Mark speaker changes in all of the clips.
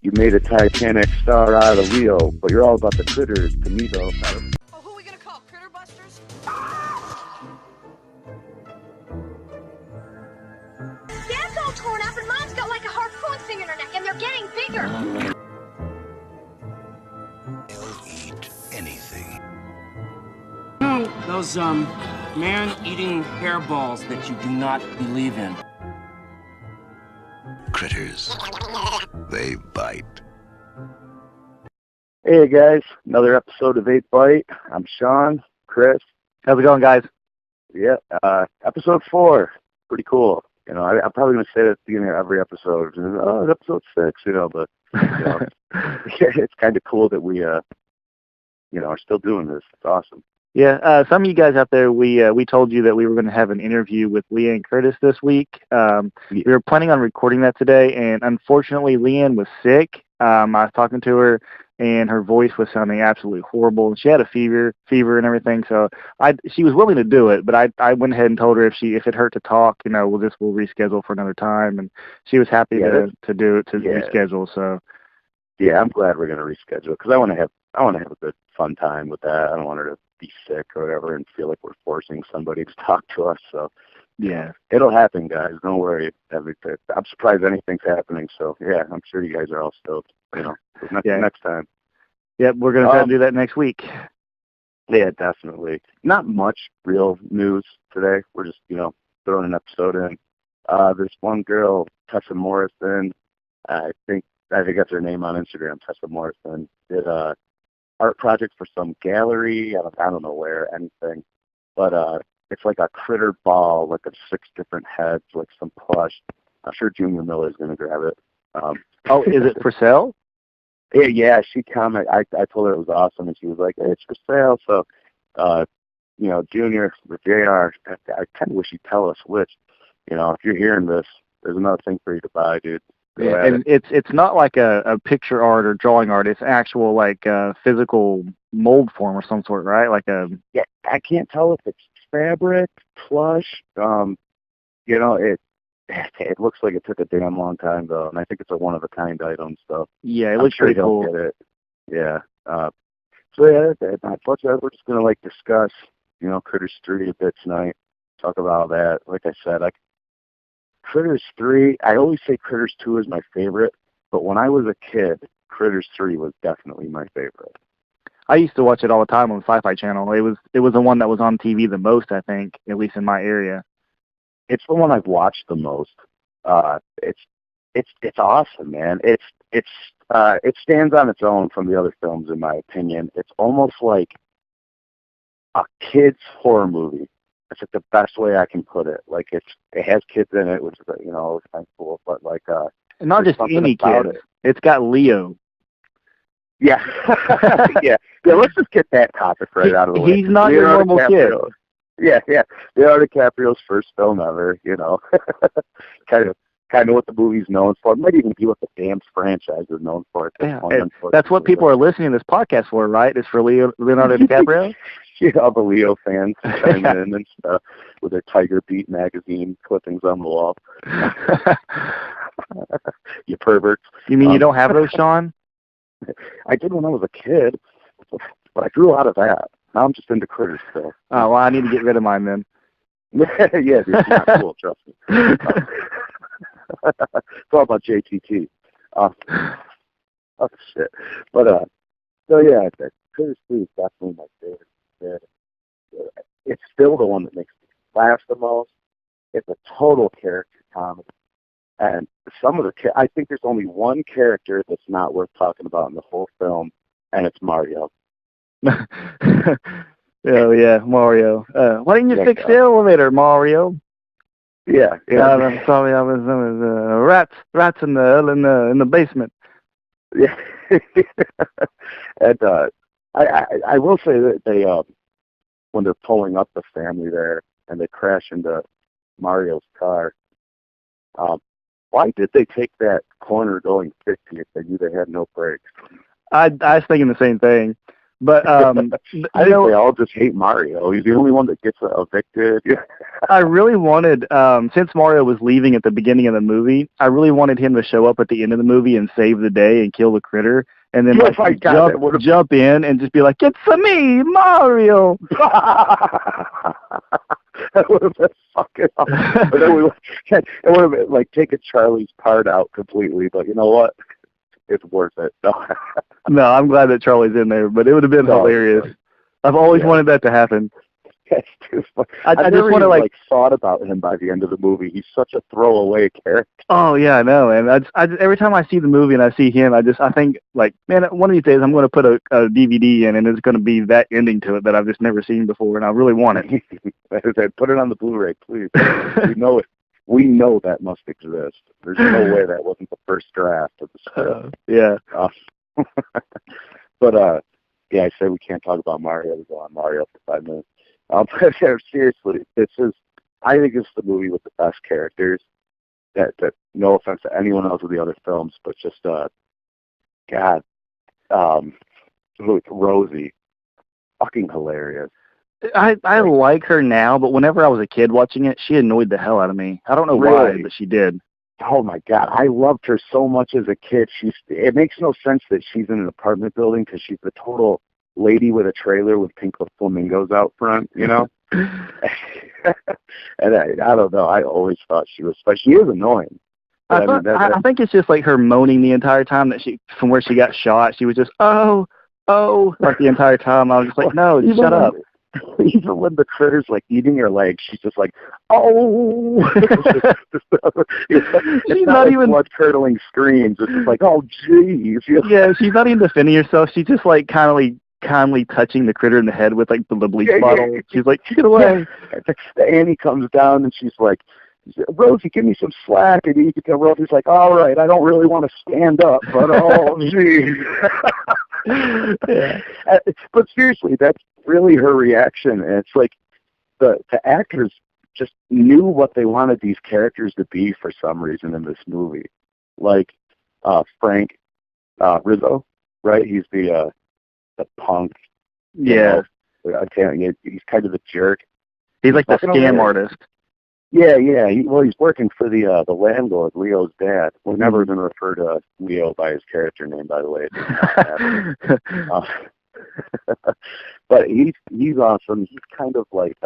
Speaker 1: You made a Titanic star out of Leo, but you're all about the critters to me, though.
Speaker 2: Oh, who are we gonna call? Critter Busters?
Speaker 3: Dad's all torn up and Mom's got like a harpoon thing in her neck and they're getting bigger.
Speaker 4: They'll eat anything.
Speaker 5: Those, man-eating hairballs that you do not believe in.
Speaker 4: Critters. They bite.
Speaker 1: Hey, guys. Another episode of 8 Bite. I'm Sean, Chris.
Speaker 6: How's it going, guys?
Speaker 1: Yeah, episode 4. Pretty cool. You know, I'm probably going to say that at the beginning of every episode. Oh, it's episode 6, you know, but, you know, it's kind of cool that we, you know, are still doing this. It's awesome.
Speaker 6: Yeah, some of you guys out there, we told you that we were going to have an interview with Leanne Curtis this week. We were planning on recording that today, and unfortunately, Leanne was sick. I was talking to her, and her voice was sounding absolutely horrible, and she had a fever and everything. So she was willing to do it, but I went ahead and told her if it hurt to talk, you know, we'll reschedule for another time, and she was happy to reschedule. So
Speaker 1: yeah, I'm glad we're going to reschedule because I want to have a good fun time with that. I don't want her to be sick or whatever and feel like we're forcing somebody to talk to us. So yeah, it'll happen, guys. Don't worry. I'm surprised anything's happening. So yeah, I'm sure you guys are all stoked. You know, next time.
Speaker 6: Yep, we're gonna try to do that next week.
Speaker 1: Yeah, definitely. Not much real news today. We're just throwing an episode in. This one girl, Tessa Morrison. I think that's her name on Instagram. Tessa Morrison did a art project for some gallery. I don't know where, anything. But it's like a critter ball, like of 6 different heads, like some plush. I'm sure Junior Miller's going to grab it.
Speaker 6: Oh, is it for sale?
Speaker 1: Yeah, she commented. I told her it was awesome, and she was like, hey, it's for sale. So, Junior, with JR, I kind of wish you'd tell us which. You know, if you're hearing this, there's another thing for you to buy, dude.
Speaker 6: Yeah, and it's not like a picture art or drawing art. It's actual like physical mold form or some sort, right?
Speaker 1: Yeah, I can't tell if it's fabric, plush. It looks like it took a damn long time though, and I think it's a one of a kind item. So
Speaker 6: yeah, it looks pretty cool.
Speaker 1: Get it. Yeah. So yeah, we're just gonna discuss Critters 3 a bit tonight. Talk about that. Like I said, Critters 3, I always say Critters 2 is my favorite, but when I was a kid, Critters 3 was definitely my favorite.
Speaker 6: I used to watch it all the time on the Sci-Fi Channel. It was the one that was on TV the most, I think, at least in my area.
Speaker 1: It's the one I've watched the most. It's awesome, man. It stands on its own from the other films, in my opinion. It's almost like a kid's horror movie. That's like the best way I can put it. Like it has kids in it, which is kind of cool. But
Speaker 6: and not just any kid. It's got Leo.
Speaker 1: Yeah, yeah. Let's just get that topic right out of the way.
Speaker 6: He's not your normal kid.
Speaker 1: Yeah. Leonardo DiCaprio's first film ever. Kind of what the movie's known for. It might even be what the damn franchise is known for at this point.
Speaker 6: That's what people are listening to this podcast for, right? It's for Leonardo DiCaprio.
Speaker 1: All the Leo fans chiming in and stuff with their Tiger Beat magazine clippings on the wall. You perverts.
Speaker 6: You mean you don't have those, Sean?
Speaker 1: I did when I was a kid, but I grew out of that. Now I'm just into Critters still.
Speaker 6: Oh, well, I need to get rid of mine then.
Speaker 1: Yeah, dude, it's not cool, trust me. It's all about JTT. Oh, shit. But, so yeah, Critters 3 is definitely my favorite. It's still the one that makes me laugh the most. It's a total character comedy. And I think there's only one character that's not worth talking about in the whole film, and it's Mario.
Speaker 6: Oh yeah, Mario. Why didn't you fix the elevator, Mario?
Speaker 1: Yeah.
Speaker 6: I'm sorry, I was rats in the basement.
Speaker 1: Yeah. And I will say that they when they're pulling up the family there and they crash into Mario's car. Why did they take that corner going 50 if they knew they had no brakes?
Speaker 6: I was thinking the same thing. But
Speaker 1: I think they all just hate Mario. He's the only one that gets evicted.
Speaker 6: I really wanted, since Mario was leaving at the beginning of the movie, I really wanted him to show up at the end of the movie and save the day and kill the critter, and then
Speaker 1: Oh my God,
Speaker 6: jump in and just be like, "It's me, Mario."
Speaker 1: That would have been fucking awesome. But then it would have been like taking Charlie's part out completely. But you know what? It's worth it.
Speaker 6: No, I'm glad that Charlie's in there, but it would have been hilarious. I've always wanted that to happen.
Speaker 1: That's too funny.
Speaker 6: I just want to like
Speaker 1: thought about him by the end of the movie. He's such a throwaway character.
Speaker 6: Oh yeah, I know. And I every time I see the movie and I see him, I think like, man, one of these days I'm going to put a DVD in, and it's going to be that ending to it that I've just never seen before, and I really want it.
Speaker 1: Put it on the Blu-ray, please. We know it. We know that must exist. There's no way that wasn't the first draft of the script.
Speaker 6: Yeah.
Speaker 1: But yeah, I say we can't talk about Mario. We go on Mario for 5 minutes. But seriously, I think it's the movie with the best characters. That no offense to anyone else with the other films, but just Rosie, fucking hilarious.
Speaker 6: I like her now, but whenever I was a kid watching it, she annoyed the hell out of me. I don't know why, but she did.
Speaker 1: Oh my God, I loved her so much as a kid. It makes no sense that she's in an apartment building because she's the total lady with a trailer with pink flamingos out front, you know? And I don't know, I always thought she was, but she is annoying.
Speaker 6: I think it's just like her moaning the entire time that from where she got shot, she was just, oh, like the entire time. I was just like, no, shut up.
Speaker 1: Even when the critter's like eating her leg, she's just like, oh. She's not even blood-curdling screams. It's just like, oh, jeez.
Speaker 6: Yeah, she's not even defending herself. She's just like kindly touching the critter in the head with like the bleach bottle. She's like, get away.
Speaker 1: Annie comes down and she's like, Rosie, give me some slack. And you can tell Rosie's like, all right, I don't really want to stand up, but oh, jeez. Yeah. But seriously, that's really her reaction. And it's like the actors just knew what they wanted these characters to be for some reason in this movie. Like Frank Rizzo, right? He's the punk.
Speaker 6: Yeah.
Speaker 1: He's kind of a jerk.
Speaker 6: He's like the scam artist.
Speaker 1: Yeah. He's working for the landlord, Leo's dad. We're never going to refer to Leo by his character name, by the way. But he's awesome. He's kind of like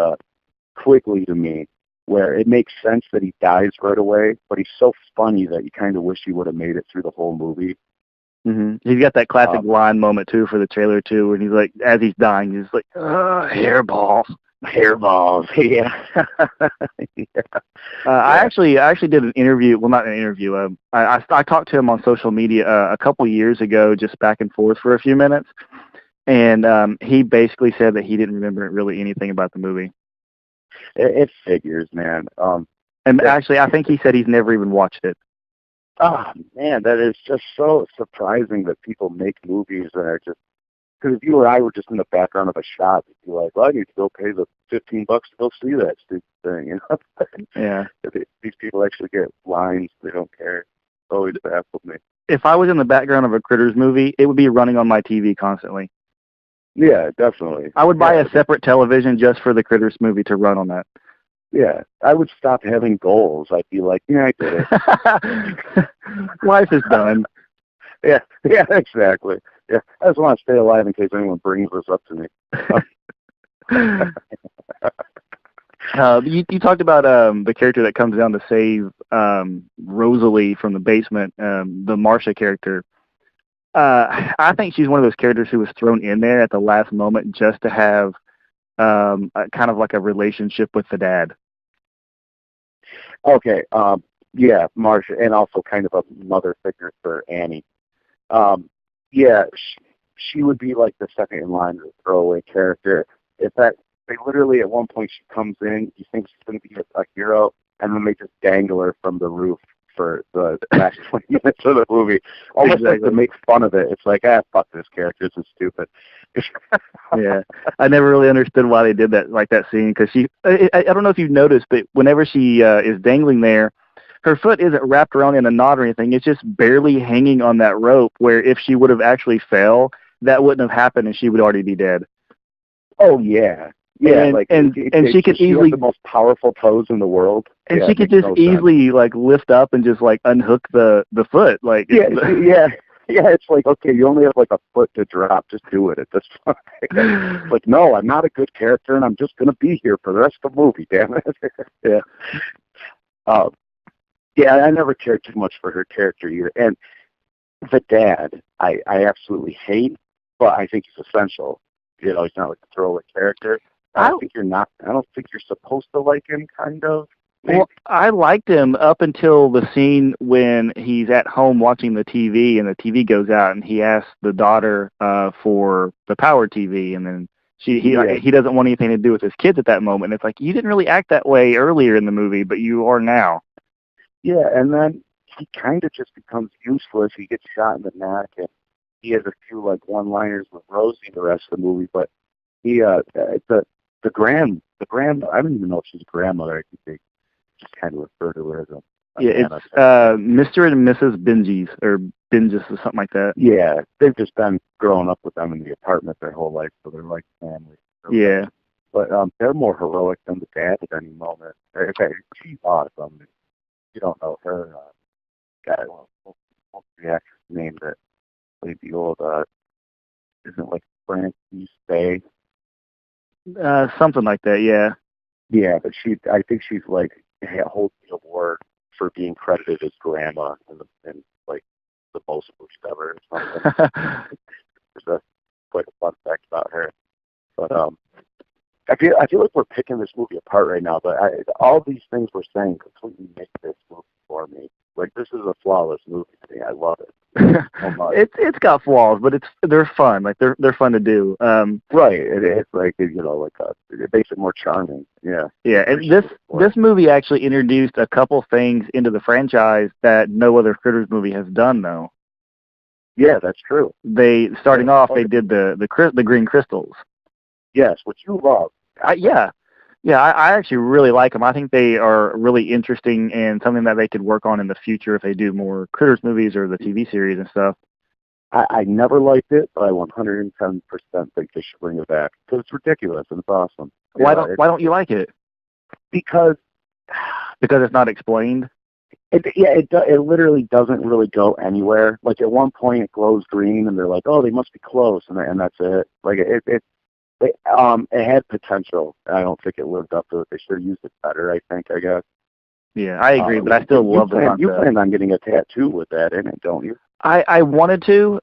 Speaker 1: Quigley to me, where it makes sense that he dies right away, but he's so funny that you kind of wish he would have made it through the whole movie.
Speaker 6: Mm-hmm. He's got that classic line moment too for the trailer too, when he's like, as he's dying, he's like, hairballs.
Speaker 1: Yeah. Yeah.
Speaker 6: I actually did an interview. Well, not an interview. I talked to him on social media a couple years ago, just back and forth for a few minutes, and he basically said that he didn't remember really anything about the movie.
Speaker 1: It figures, man.
Speaker 6: And actually, I think he said he's never even watched it.
Speaker 1: Oh man, that is just so surprising that people make movies that are just. Because if you or I were just in the background of a shop, you'd be like, well, I need to go pay the $15 to go see that stupid thing, you know?
Speaker 6: Yeah.
Speaker 1: These people actually get lines. They don't care. It's always baffled me.
Speaker 6: If I was in the background of a Critters movie, it would be running on my TV constantly.
Speaker 1: Yeah, definitely.
Speaker 6: I would buy a separate television just for the Critters movie to run on that.
Speaker 1: Yeah. I would stop having goals. I'd be like, yeah, I did it.
Speaker 6: Life is done.
Speaker 1: Yeah, exactly. Yeah, I just want to stay alive in case anyone brings this up to
Speaker 6: me. You talked about the character that comes down to save Rosalie from the basement, the Marcia character. I think she's one of those characters who was thrown in there at the last moment just to have kind of like a relationship with the dad.
Speaker 1: Okay, yeah, Marcia, and also kind of a mother figure for Annie. Yeah, she would be like the second in line throwaway character. They literally at one point she comes in, you think she's going to be a hero, and then they just dangle her from the roof for the last 20 minutes of the movie. Almost like to make fun of it. It's like, fuck this character, this is stupid.
Speaker 6: Yeah, I never really understood why they did that, like that scene, because I don't know if you've noticed, but whenever she is dangling there, her foot isn't wrapped around in a knot or anything. It's just barely hanging on that rope, where if she would have actually fell, that wouldn't have happened, and she would already be dead.
Speaker 1: Oh yeah, yeah.
Speaker 6: And-
Speaker 1: like
Speaker 6: and she could
Speaker 1: has
Speaker 6: easily-
Speaker 1: the most powerful toes in the world,
Speaker 6: And
Speaker 1: Yeah,
Speaker 6: she
Speaker 1: it
Speaker 6: could
Speaker 1: makes
Speaker 6: just
Speaker 1: no sense.
Speaker 6: easily like lift up and just like unhook the foot. Like
Speaker 1: Yeah, yeah. It's like, okay, you only have like a foot to drop. Just do it at this point. It's like, no, I'm not a good character, and I'm just gonna be here for the rest of the movie. Damn it.
Speaker 6: Yeah.
Speaker 1: Yeah, I never cared too much for her character either. And the dad, I absolutely hate, but I think he's essential. You know, he's not like a throwaway character. I don't think you're supposed to like him, kind of. Maybe.
Speaker 6: Well, I liked him up until the scene when he's at home watching the TV, and the TV goes out, and he asks the daughter for the power TV, and then he doesn't want anything to do with his kids at that moment. And it's like, you didn't really act that way earlier in the movie, but you are now.
Speaker 1: Yeah, and then he kind of just becomes useless. He gets shot in the neck, and he has a few like one-liners with Rosie the rest of the movie. But he, the grand, I don't even know if she's a grandmother. I think they just kind of refer to her as a
Speaker 6: Yeah,
Speaker 1: nana
Speaker 6: it's
Speaker 1: type.
Speaker 6: Mr. and Mrs. Benji's or Benjis or something like that.
Speaker 1: Yeah, they've just been growing up with them in the apartment their whole life, so they're like family.
Speaker 6: Yeah.
Speaker 1: But they're more heroic than the dad at any moment. In fact, she's awesome. You don't know her. What's the actress name that played the old, isn't like Frances Bay?
Speaker 6: Something like that, yeah.
Speaker 1: Yeah, but I think she's like, holds the award for being credited as grandma in like the most movies ever or something. There's quite a fun fact about her. But I feel like we're picking this movie apart right now, but all these things we're saying completely make this movie for me. Like, this is a flawless movie to me. I love it so much.
Speaker 6: It's got flaws, but they're fun. Like they're fun to do.
Speaker 1: Right. It's like, you know, like it makes it more charming. Yeah.
Speaker 6: Yeah, and this movie actually introduced a couple things into the franchise that no other Critters movie has done, though.
Speaker 1: Yeah, that's true.
Speaker 6: They did the green crystals.
Speaker 1: Yes, which you love.
Speaker 6: I actually really like them. I think they are really interesting and something that they could work on in the future if they do more Critters movies or the TV series and stuff.
Speaker 1: I never liked it, but I 110% think they should bring it back because it's ridiculous and it's awesome.
Speaker 6: Why don't you like it?
Speaker 1: Because
Speaker 6: it's not explained.
Speaker 1: It literally doesn't really go anywhere. Like, at one point it glows green, and they're like, "Oh, they must be close," and that's it. Like, it had potential. I don't think it lived up to it. They should have used it better, I guess.
Speaker 6: Yeah, I agree, but I still love the concept.
Speaker 1: You plan on getting a tattoo with that in it, don't you?
Speaker 6: I wanted to.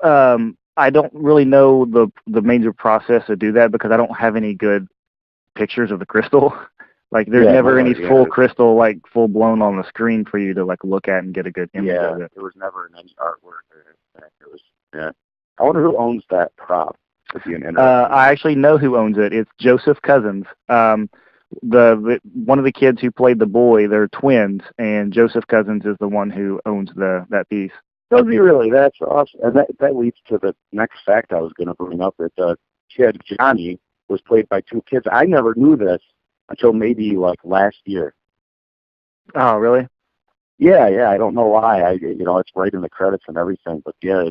Speaker 6: I don't really know the major process to do that because I don't have any good pictures of the crystal. Like, there's never any full crystal, like, full blown on the screen for you to like look at and get a good image of it.
Speaker 1: There was never any artwork or anything. It was, yeah. I wonder who owns that prop.
Speaker 6: I actually know who owns it. It's Joseph Cousins. The one of the kids who played the boy, they're twins, and Joseph Cousins is the one who owns that piece.
Speaker 1: Does he really? That's awesome. And that leads to the next fact I was going to bring up. That the kid, Johnny, was played by two kids. I never knew this until maybe like last year.
Speaker 6: Oh, really?
Speaker 1: Yeah. I don't know why. It's right in the credits and everything. But yeah,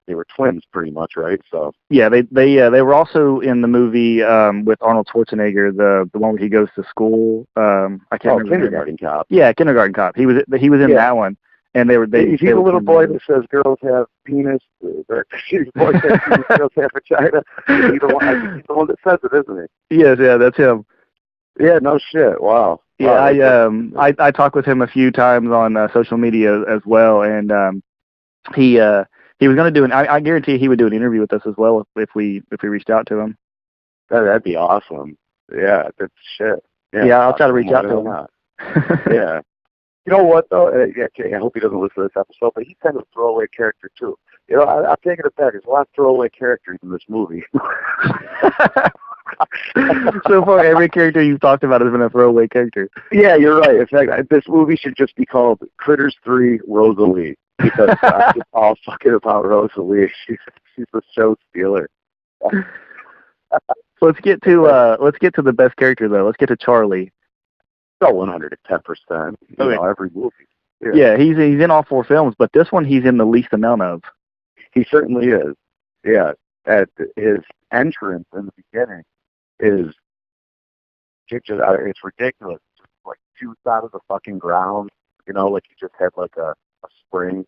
Speaker 1: they were twins pretty much, right? So
Speaker 6: yeah, they were also in the movie with Arnold Schwarzenegger, the one where he goes to school. I can't remember.
Speaker 1: Kindergarten Cop.
Speaker 6: Yeah, Kindergarten Cop. He was in that one. And he's
Speaker 1: the little boy that says girls have penis, or boys have penis, girls have vagina. He's the one that says it, isn't he?
Speaker 6: Yes, yeah, that's him.
Speaker 1: Yeah, no shit. Wow.
Speaker 6: Yeah, I talked with him a few times on social media as well, and he was going to do I guarantee he would do an interview with us as well if we reached out to him.
Speaker 1: That'd be awesome. Yeah, that's shit.
Speaker 6: Yeah, I'll try to reach out to him.
Speaker 1: Yeah. You know what, though? I hope he doesn't listen to this episode, but he's kind of a throwaway character, too. I'm taking it back. There's a lot of throwaway characters in this movie.
Speaker 6: So far, every character you've talked about has been a throwaway character.
Speaker 1: Yeah, you're right. In fact, this movie should just be called Critters 3 Rosalie, because it's all fucking about Rosalie. She's a show stealer.
Speaker 6: So let's get to the best character, though. Let's get to Charlie.
Speaker 1: So 110%. Every movie.
Speaker 6: Yeah, he's in all four films, but this one he's in the least amount of.
Speaker 1: He certainly is. Yeah. at his entrance in the beginning is it's ridiculous. Just like shoots out of the fucking ground, you know, like he just had like a spring,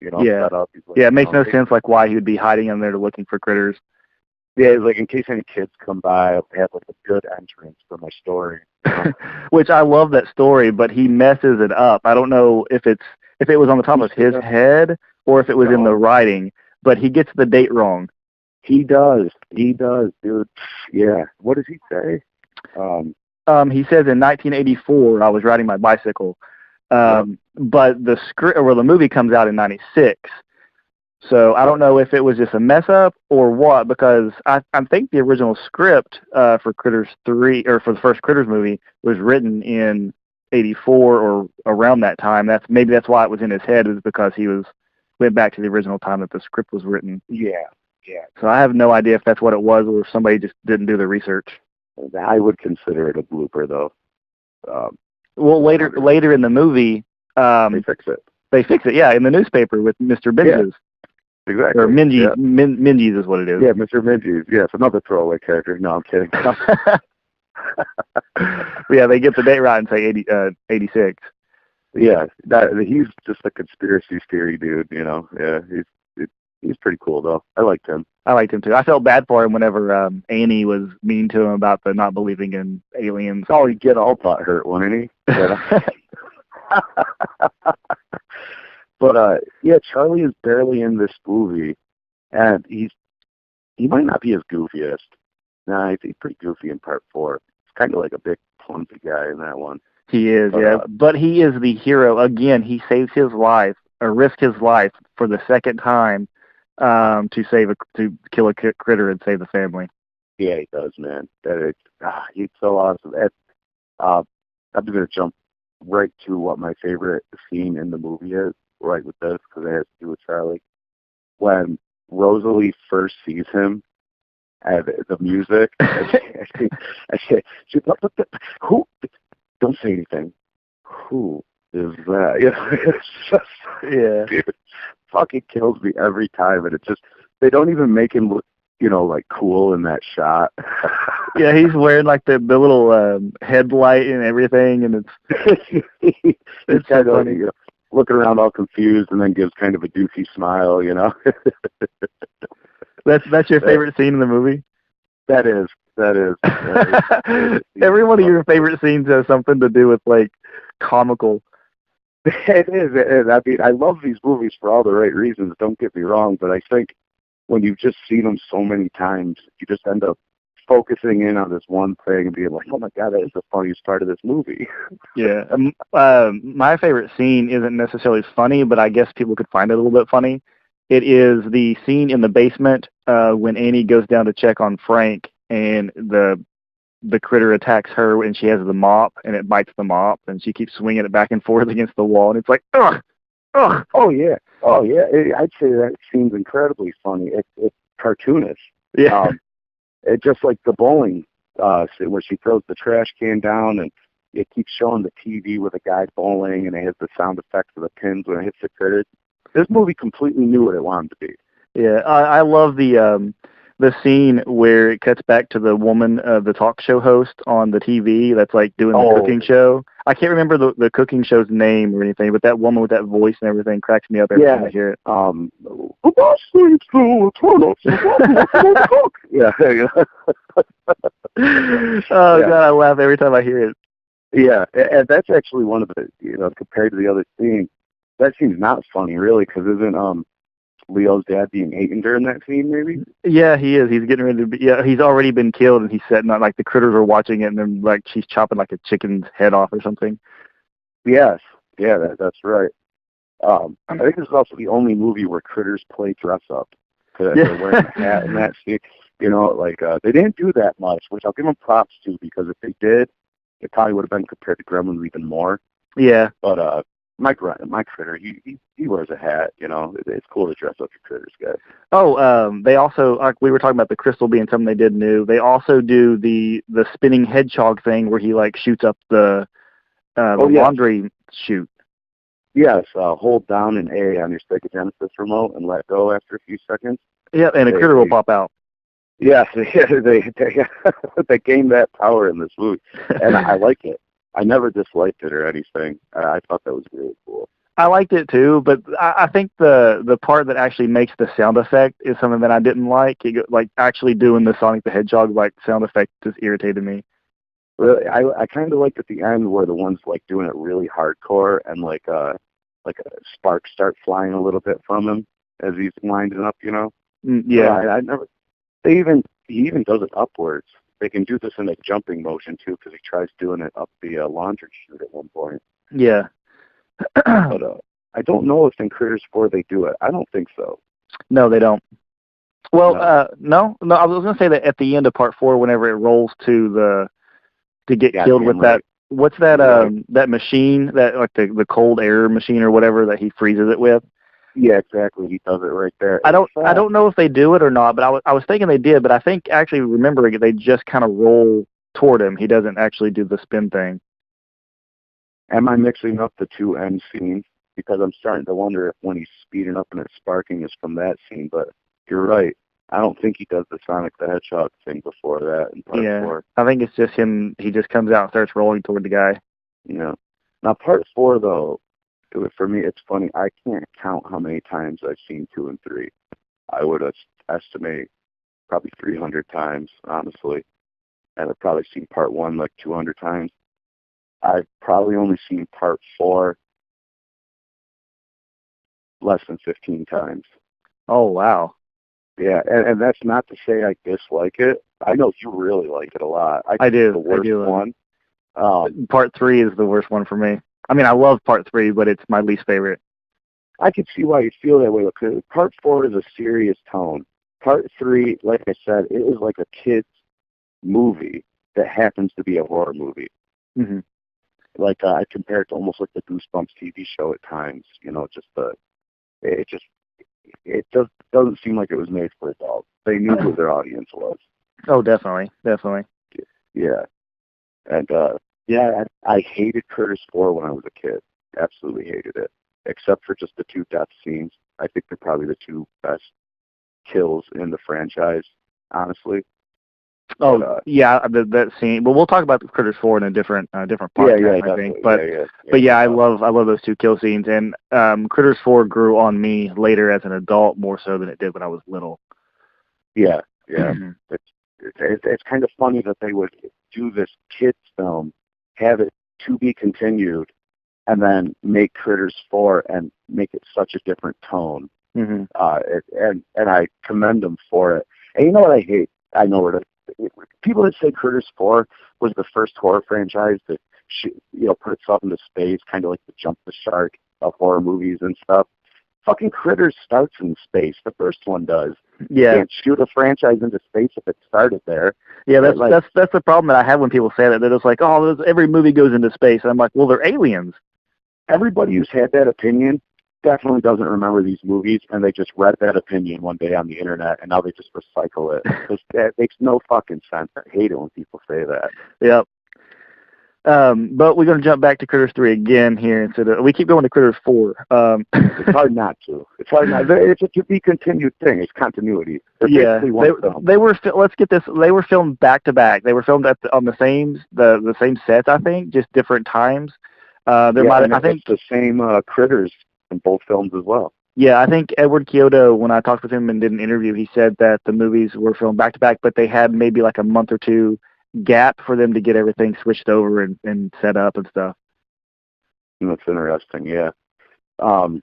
Speaker 1: you know,
Speaker 6: Yeah.
Speaker 1: set up. He's like,
Speaker 6: Yeah, it makes
Speaker 1: you know,
Speaker 6: no sense like why he would be hiding in there looking for critters.
Speaker 1: Yeah, it's like in case any kids come by, I'll have like a good entrance for my story.
Speaker 6: Which I love that story, but he messes it up. I don't know if it was on the top of his head or if it was in the writing, but he gets the date wrong.
Speaker 1: He does, dude. Yeah. What does he say?
Speaker 6: He says in 1984 I was riding my bicycle, but the script or the movie comes out in '96. So I don't know if it was just a mess up or what, because I think the original script for Critters 3 or for the first Critters movie was written in '84 or around that time. Maybe that's why it was in his head, is because he went back to the original time that the script was written.
Speaker 1: Yeah.
Speaker 6: So I have no idea if that's what it was or if somebody just didn't do the research.
Speaker 1: I would consider it a blooper, though.
Speaker 6: Well, later in the movie,
Speaker 1: They fix it.
Speaker 6: They fix it, yeah, in the newspaper with Mr. Benjes.
Speaker 1: Exactly.
Speaker 6: Or Mingy,
Speaker 1: Yeah.
Speaker 6: Minges is what it is.
Speaker 1: Yeah, Mr. Minges. Yes, another throwaway character. No, I'm kidding.
Speaker 6: Yeah, they get the date right and say 86.
Speaker 1: Yeah, he's just a conspiracy theory dude, you know. Yeah, he's pretty cool, though. I liked him.
Speaker 6: I liked him, too. I felt bad for him whenever Annie was mean to him about the not believing in aliens.
Speaker 1: Oh, he'd get all butt hurt, wouldn't he? But, yeah, Charlie is barely in this movie, and he might not be his goofiest. Nah, he's pretty goofy in part 4. He's kind of like a big, clumsy guy in that one.
Speaker 6: He is, yeah. But he is the hero. Again, he saves his life, or risks his life for the second time to kill a critter and save the family.
Speaker 1: Yeah, he does, man. He's so awesome. I'm going to jump right to what my favorite scene in the movie is, right with this, because it has to do with Charlie. When Rosalie first sees him, and the music, she's like, who? Don't say anything. Who is that? You know, it's just,
Speaker 6: yeah.
Speaker 1: It fucking kills me every time, and they don't even make him look, you know, like cool in that shot.
Speaker 6: Yeah, he's wearing like the little headlight and everything, and
Speaker 1: it's kind of funny. You know, looking around all confused, and then gives kind of a doofy smile, you know.
Speaker 6: That's your favorite scene in the movie?
Speaker 1: That is.
Speaker 6: Every one of your favorite scenes has something to do with like comical.
Speaker 1: It is. I mean, I love these movies for all the right reasons. Don't get me wrong, but I think when you've just seen them so many times, you just end up focusing in on this one thing and being like, "Oh my god, that is the funniest part of this movie."
Speaker 6: Yeah. My favorite scene isn't necessarily funny, but I guess people could find it a little bit funny. It is the scene in the basement when Annie goes down to check on Frank, and the critter attacks her, and she has the mop, and it bites the mop, and she keeps swinging it back and forth against the wall, and it's like, ugh, ugh.
Speaker 1: Oh yeah. I'd say that scene's incredibly funny. It's cartoonish.
Speaker 6: Yeah.
Speaker 1: It's just like the bowling scene where she throws the trash can down, and it keeps showing the TV with a guy bowling, and it has the sound effects of the pins when it hits the critter. This movie completely knew what it wanted to be.
Speaker 6: Yeah, I love the scene where it cuts back to the woman, the talk show host on the TV that's like doing the cooking show. I can't remember the cooking show's name or anything, but that woman with that voice and everything cracks me up every time I hear it.
Speaker 1: The boss needs to turn up the cook. Yeah.
Speaker 6: Oh God, I laugh every time I hear it.
Speaker 1: Yeah, and that's actually one of the, you know, compared to the other scene, that scene's not funny really, because isn't Leo's dad being eaten during that scene, maybe?
Speaker 6: Yeah, he is. He's getting ready to be. Yeah, he's already been killed, and he's setting up like the critters are watching it, and then like she's chopping like a chicken's head off or something.
Speaker 1: Yes, yeah, that's right. I think this is also the only movie where critters play dress up. They're wearing a hat in that scene. You know, like they didn't do that much, which I'll give them props to, because if they did, it probably would have been compared to Gremlins even more.
Speaker 6: Yeah.
Speaker 1: But my critter, he wears a hat. You know, it's cool to dress up your critters, guys.
Speaker 6: Oh, they also, like we were talking about the crystal being something they did new. They also do the spinning hedgehog thing where he like shoots up the laundry chute.
Speaker 1: Yes, hold down an A on your Sega Genesis remote and let go after a few seconds.
Speaker 6: Yeah, and a critter will pop out.
Speaker 1: Yeah, they gained that power in this movie, and I like it. I never disliked it or anything. I thought that was really cool.
Speaker 6: I liked it too, but I think the part that actually makes the sound effect is something that I didn't like. Like actually doing the Sonic the Hedgehog like sound effect just irritated me.
Speaker 1: Really, I kind of liked at the end where the ones like doing it really hardcore and like sparks start flying a little bit from him as he's winding up.
Speaker 6: Yeah,
Speaker 1: I never. He even does it upwards. They can do this in a jumping motion too because he tries doing it up the laundry chute at one point.
Speaker 6: yeah.
Speaker 1: But I don't know if in Critters 4 they do it. I don't think so.
Speaker 6: No, they don't. Well,
Speaker 1: No.
Speaker 6: no. I was gonna say that at the end of part 4, whenever it rolls to get
Speaker 1: Yeah,
Speaker 6: killed with
Speaker 1: right.
Speaker 6: what's that
Speaker 1: Right.
Speaker 6: that machine, that like the cold air machine or whatever that he freezes it with.
Speaker 1: Yeah, exactly. He does it right there.
Speaker 6: I don't know if they do it or not, but I was thinking they did, but I think actually remembering it, they just kind of roll toward him. He doesn't actually do the spin thing.
Speaker 1: Am I mixing up the two end scenes? Because I'm starting to wonder if when he's speeding up and it's sparking is from that scene. But you're right. I don't think he does the Sonic the Hedgehog thing before that in part
Speaker 6: Yeah,
Speaker 1: 4.
Speaker 6: I think it's just him. He just comes out and starts rolling toward the guy.
Speaker 1: Now part 4 though, for me it's funny. I can't count how many times I've seen 2 and 3. I would estimate probably 300 times, honestly. And I've probably seen part 1 like 200 times. I've probably only seen part 4 less than 15 times.
Speaker 6: Oh wow.
Speaker 1: Yeah, and that's not to say I dislike it. I know you really like it a lot.
Speaker 6: I do.
Speaker 1: The worst
Speaker 6: I do.
Speaker 1: one.
Speaker 6: Part 3 is the worst one for me. I mean, I love part 3, but it's my least favorite.
Speaker 1: I can see why you feel that way. Because part 4 is a serious tone. Part 3, like I said, it is like a kid's movie that happens to be a horror movie.
Speaker 6: Mm-hmm.
Speaker 1: Like I compare it to almost like the Goosebumps TV show at times. It just doesn't seem like it was made for adults. They knew who their audience was.
Speaker 6: Oh, definitely.
Speaker 1: Yeah. And I hated Critters 4 when I was a kid. Absolutely hated it. Except for just the 2 death scenes. I think they're probably the 2 best kills in the franchise, honestly.
Speaker 6: Oh,
Speaker 1: But,
Speaker 6: yeah, that scene. Well, we'll talk about the Critters 4 in a different podcast, I think. But yeah, I love those 2 kill scenes, and Critters 4 grew on me later as an adult more so than it did when I was little.
Speaker 1: Yeah. It's kind of funny that they would do this kids film, have it to be continued, and then make Critters 4 and make it such a different tone.
Speaker 6: Mm-hmm.
Speaker 1: And I commend them for it. And you know what I hate? I know where to. People that say Critters 4 was the first horror franchise that put itself into space, kind of like the Jump the Shark of horror movies and stuff. Fucking Critters starts in space. The first one does.
Speaker 6: Yeah.
Speaker 1: You can't shoot a franchise into space if it started there.
Speaker 6: Yeah, that's the problem that I have when people say that. They're just like, oh, every movie goes into space. And I'm like, well, they're aliens.
Speaker 1: Everybody who's had that opinion definitely doesn't remember these movies, and they just read that opinion one day on the internet, and now they just recycle it. Because that makes no fucking sense. I hate it when people say that.
Speaker 6: Yep. But we're going to jump back to Critters 3 again here. We keep going to Critters 4.
Speaker 1: It's hard not to. It's hard not. It's a to be continued thing. It's continuity.
Speaker 6: Yeah, they were. Let's get this. They were filmed back to back. They were filmed on the same sets, I think, just different times. I think
Speaker 1: it's the same critters in both films as well.
Speaker 6: Yeah, I think Edward Kyoto, when I talked with him and did an interview, he said that the movies were filmed back to back, but they had maybe like a month or 2 gap for them to get everything switched over and set up and stuff.
Speaker 1: That's interesting, yeah. I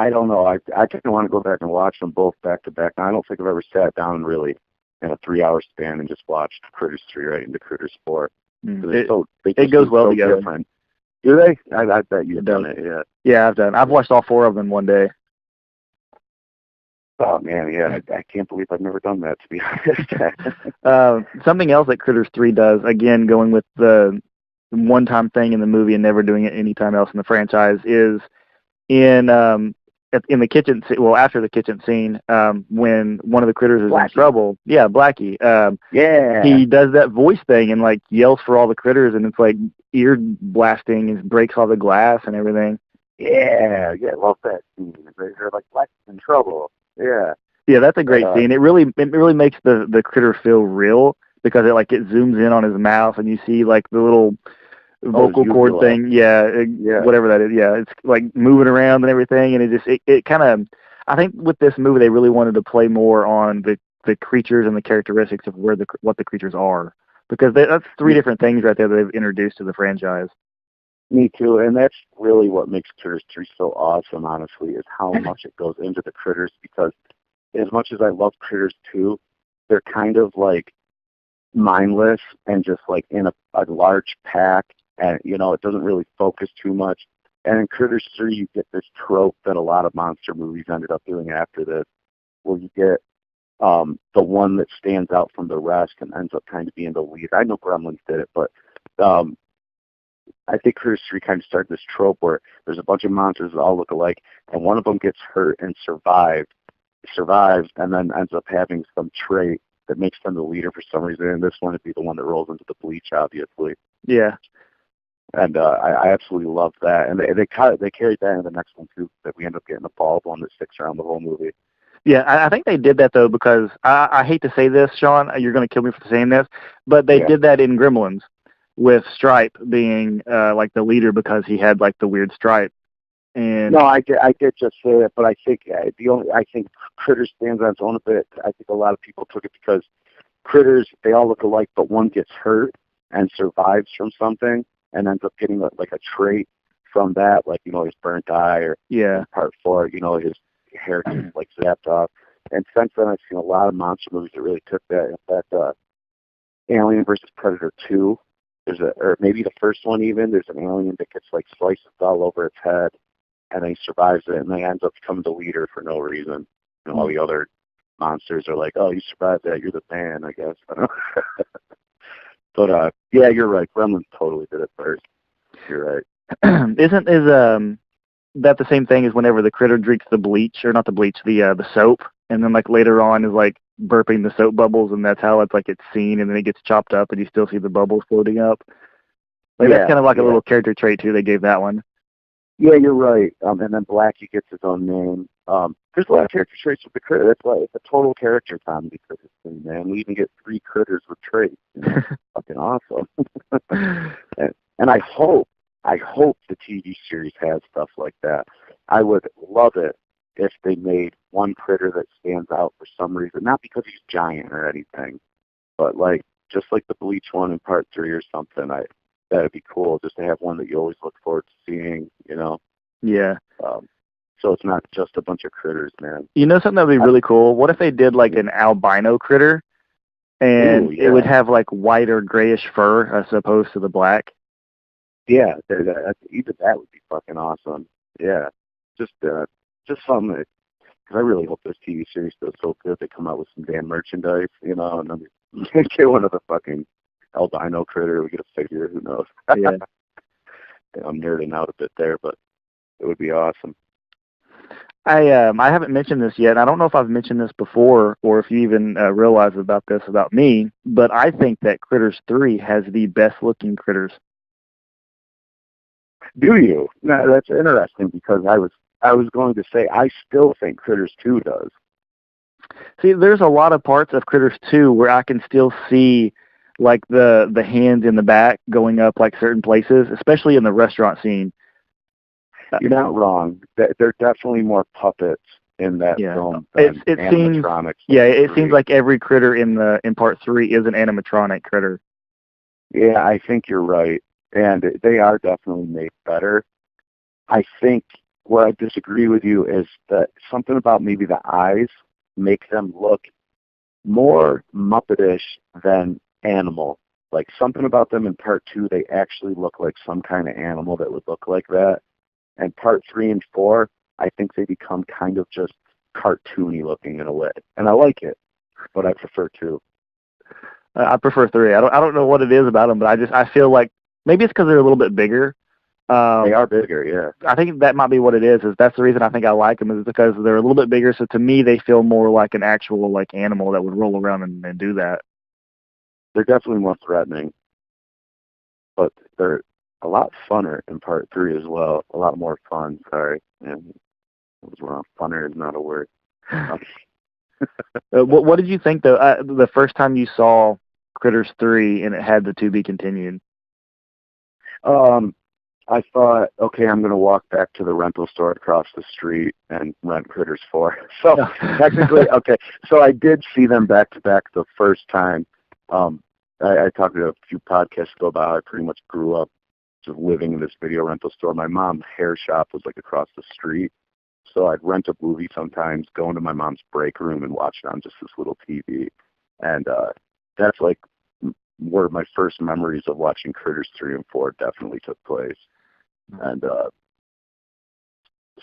Speaker 1: don't know. I kind of want to go back and watch them both back to back. I don't think I've ever sat down really in a 3-hour span and just watched Critters 3 right into Critters 4.
Speaker 6: It goes well together.
Speaker 1: Different. Do they? I bet you've done it, yeah.
Speaker 6: Yeah, I've done. I've watched all 4 of them one day.
Speaker 1: Oh, man, yeah. I can't believe I've never done that, to be honest.
Speaker 6: Something else that Critters 3 does, again, going with the one-time thing in the movie and never doing it anytime else in the franchise, is in the kitchen, after the kitchen scene, when one of the critters is in trouble. Yeah, Blackie.
Speaker 1: Yeah.
Speaker 6: He does that voice thing and like yells for all the critters, and it's like ear blasting and breaks all the glass and everything.
Speaker 1: Yeah, love that scene. They're like, Blackie's in trouble. Yeah.
Speaker 6: Yeah, that's a great scene. It really makes the critter feel real because it zooms in on his mouth and you see like the little vocal cord
Speaker 1: uvula.
Speaker 6: thing. Yeah, whatever that is. Yeah, it's like moving around and everything, and it kind of. I think with this movie they really wanted to play more on the creatures and the characteristics of what the creatures are, because that's three different things right there that they've introduced to the franchise.
Speaker 1: Me too, and that's really what makes Critters 3 so awesome, honestly, is how much it goes into the critters, because as much as I love Critters 2, they're kind of like mindless and just like in a large pack, and it doesn't really focus too much. And in Critters 3, you get this trope that a lot of monster movies ended up doing after this, where you get the one that stands out from the rest and ends up kind of being the lead. I know Gremlins did it, but I think Critters 3 kind of started this trope where there's a bunch of monsters that all look alike, and one of them gets hurt and survives, and then ends up having some trait that makes them the leader for some reason. And this one would be the one that rolls into the Bleach, obviously.
Speaker 6: Yeah.
Speaker 1: And I absolutely love that. And they carried that in the next one, too, that we end up getting a bald one that sticks around the whole movie.
Speaker 6: Yeah, I think they did that, though, because I hate to say this, Sean, you're going to kill me for saying this, but they did that in Gremlins with Stripe being like the leader because he had like the weird stripe. And
Speaker 1: no, I did just say that, but I think I think Critters stands on its own a bit. I think a lot of people took it because Critters, they all look alike, but one gets hurt and survives from something and ends up getting like a trait from that, like, his burnt eye, or in part 4, his hair gets like zapped off. And since then, I've seen a lot of monster movies that really took that. In fact, Alien versus Predator 2, or maybe the first one even, there's an alien that gets like slices all over its head, and then he survives it, and then ends up becoming the leader for no reason. And all the other monsters are like, "Oh, you survived that, you're the man," I guess. I don't know. But yeah, you're right. Gremlins totally did it first. You're right.
Speaker 6: Is that the same thing as whenever the critter drinks the bleach, or not the bleach, the soap, and then like later on is like burping the soap bubbles, and that's how it's seen, and then it gets chopped up, and you still see the bubbles floating up. Like that's kind of like a little character trait too. They gave that one.
Speaker 1: Yeah, you're right. And then Blackie gets his own name. There's a lot of character traits with the critter. That's why it's a total character comedy critter thing, man. We even get 3 critters with traits. Fucking awesome. and I hope the TV series has stuff like that. I would love it if they made one critter that stands out for some reason, not because he's giant or anything, but like just like the Bleach one in part 3 or something. That'd be cool, just to have one that you always look forward to seeing,
Speaker 6: Yeah.
Speaker 1: So it's not just a bunch of critters, man.
Speaker 6: Something that would be really cool? What if they did like an albino critter, and it would have like white or grayish fur as opposed to the black?
Speaker 1: Yeah, even that would be fucking awesome. Yeah, just something because I really hope this TV series does so good. They come out with some damn merchandise, and then we get one of the fucking albino critter. We get a figure. Who knows?
Speaker 6: Yeah.
Speaker 1: I'm nerding out a bit there, but it would be awesome.
Speaker 6: I haven't mentioned this yet. I don't know if I've mentioned this before or if you even realize about this about me, but I think that Critters 3 has the best looking critters.
Speaker 1: Do you? No, that's interesting, because I was going to say I still think Critters 2 does.
Speaker 6: See, there's a lot of parts of Critters 2 where I can still see like the hands in the back going up like certain places, especially in the restaurant scene.
Speaker 1: You're not wrong. They're definitely more puppets in that film than animatronics.
Speaker 6: It seems like every critter in part 3 is an animatronic critter.
Speaker 1: Yeah, I think you're right. And they are definitely made better. I think where I disagree with you is that something about maybe the eyes make them look more Muppetish than animal. Like something about them in part 2, they actually look like some kind of animal that would look like that. And part 3 and 4, I think they become kind of just cartoony looking in a way. And I like it, but I prefer 2.
Speaker 6: I prefer 3. I don't know what it is about them, but I feel like maybe it's because they're a little bit bigger.
Speaker 1: They are bigger, yeah.
Speaker 6: I think that might be what it is that's the reason I think I like them, is because they're a little bit bigger. So to me, they feel more like an actual like animal that would roll around and do that.
Speaker 1: They're definitely more threatening, but they're a lot funner in part 3 as well. A lot more fun, sorry. And I was wrong. Funner is not a word.
Speaker 6: What did you think though? The first time you saw Critters 3 and it had the to be continued.
Speaker 1: I thought, okay, I'm going to walk back to the rental store across the street and rent Critters 4. So technically, okay, so I did see them back to back the first time. I talked to a few podcasts ago about how I pretty much grew up just living in this video rental store. My mom's hair shop was like across the street. So I'd rent a movie sometimes, go into my mom's break room and watch it on just this little TV. And that's like where my first memories of watching Critters 3 and 4 definitely took place. And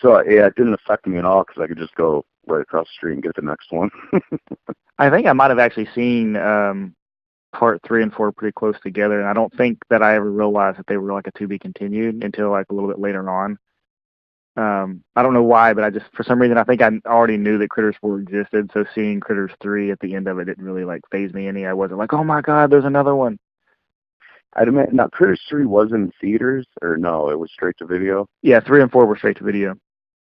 Speaker 1: so, yeah, it didn't affect me at all because I could just go right across the street and get the next one.
Speaker 6: I think I might have actually seen part 3 and 4 pretty close together, and I don't think that I ever realized that they were like a to be continued until like a little bit later on. I don't know why, but I just, for some reason, I think I already knew that Critters 4 existed, so seeing Critters 3 at the end of it didn't really like phase me any. I wasn't like, oh my god, there's another one.
Speaker 1: I'd admit, now Critters 3 was in theaters, or no, it was straight to video?
Speaker 6: Yeah, 3 and 4 were straight to video.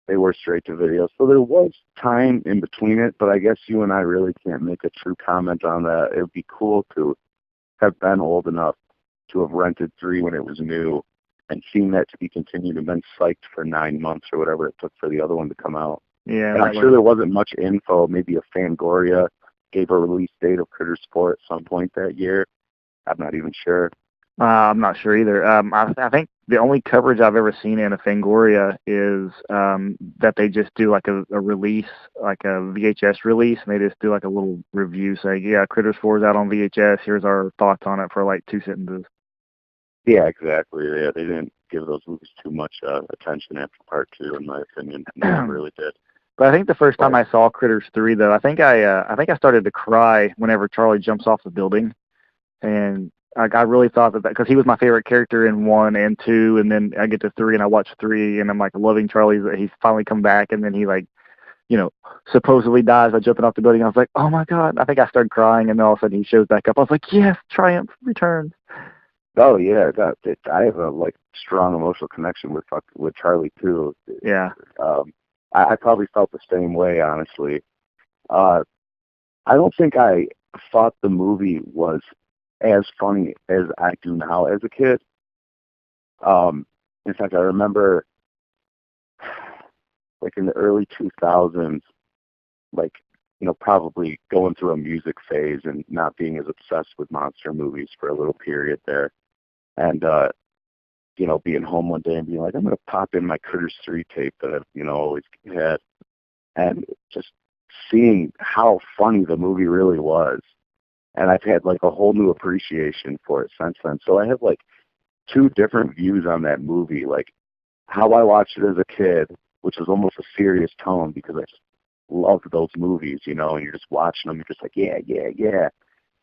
Speaker 1: They were straight to video, so there was time in between it, but I guess you and I really can't make a true comment on that. It would be cool to have been old enough to have rented 3 when it was new, and seen that to be continued and been psyched for 9 months or whatever it took for the other one to come out.
Speaker 6: Yeah,
Speaker 1: and I'm sure there wasn't much info. Maybe a Fangoria gave a release date of Critters 4 at some point that year. I'm not even sure.
Speaker 6: I'm not sure either. I think the only coverage I've ever seen in a Fangoria is that they just do like a release, like a VHS release, and they just do like a little review saying, yeah, Critters 4 is out on VHS. Here's our thoughts on it for like 2 sentences.
Speaker 1: Yeah, exactly. Yeah, they didn't give those movies too much attention after part 2, in my opinion. No one really did.
Speaker 6: But I think the first time I saw Critters 3, though, I think I started to cry whenever Charlie jumps off the building, and I really thought that because he was my favorite character in 1 and 2, and then I get to 3 and I watch 3, and I'm like loving Charlie that he's finally come back, and then he like, supposedly dies by jumping off the building. I was like, oh my god! I think I started crying, and then all of a sudden he shows back up. I was like, yes, Triumph returns.
Speaker 1: Oh yeah, I have a strong emotional connection with Charlie too.
Speaker 6: Yeah.
Speaker 1: I probably felt the same way, honestly. I don't think I thought the movie was as funny as I do now as a kid. In fact, I remember, like in the early 2000s, probably going through a music phase and not being as obsessed with monster movies for a little period there. And, being home one day and being like, I'm going to pop in my Critters 3 tape that I've, always had. And just seeing how funny the movie really was. And I've had a whole new appreciation for it since then. So I have 2 different views on that movie. Like how I watched it as a kid, which was almost a serious tone because I just loved those movies, and you're just watching them, you're just like, yeah, yeah, yeah.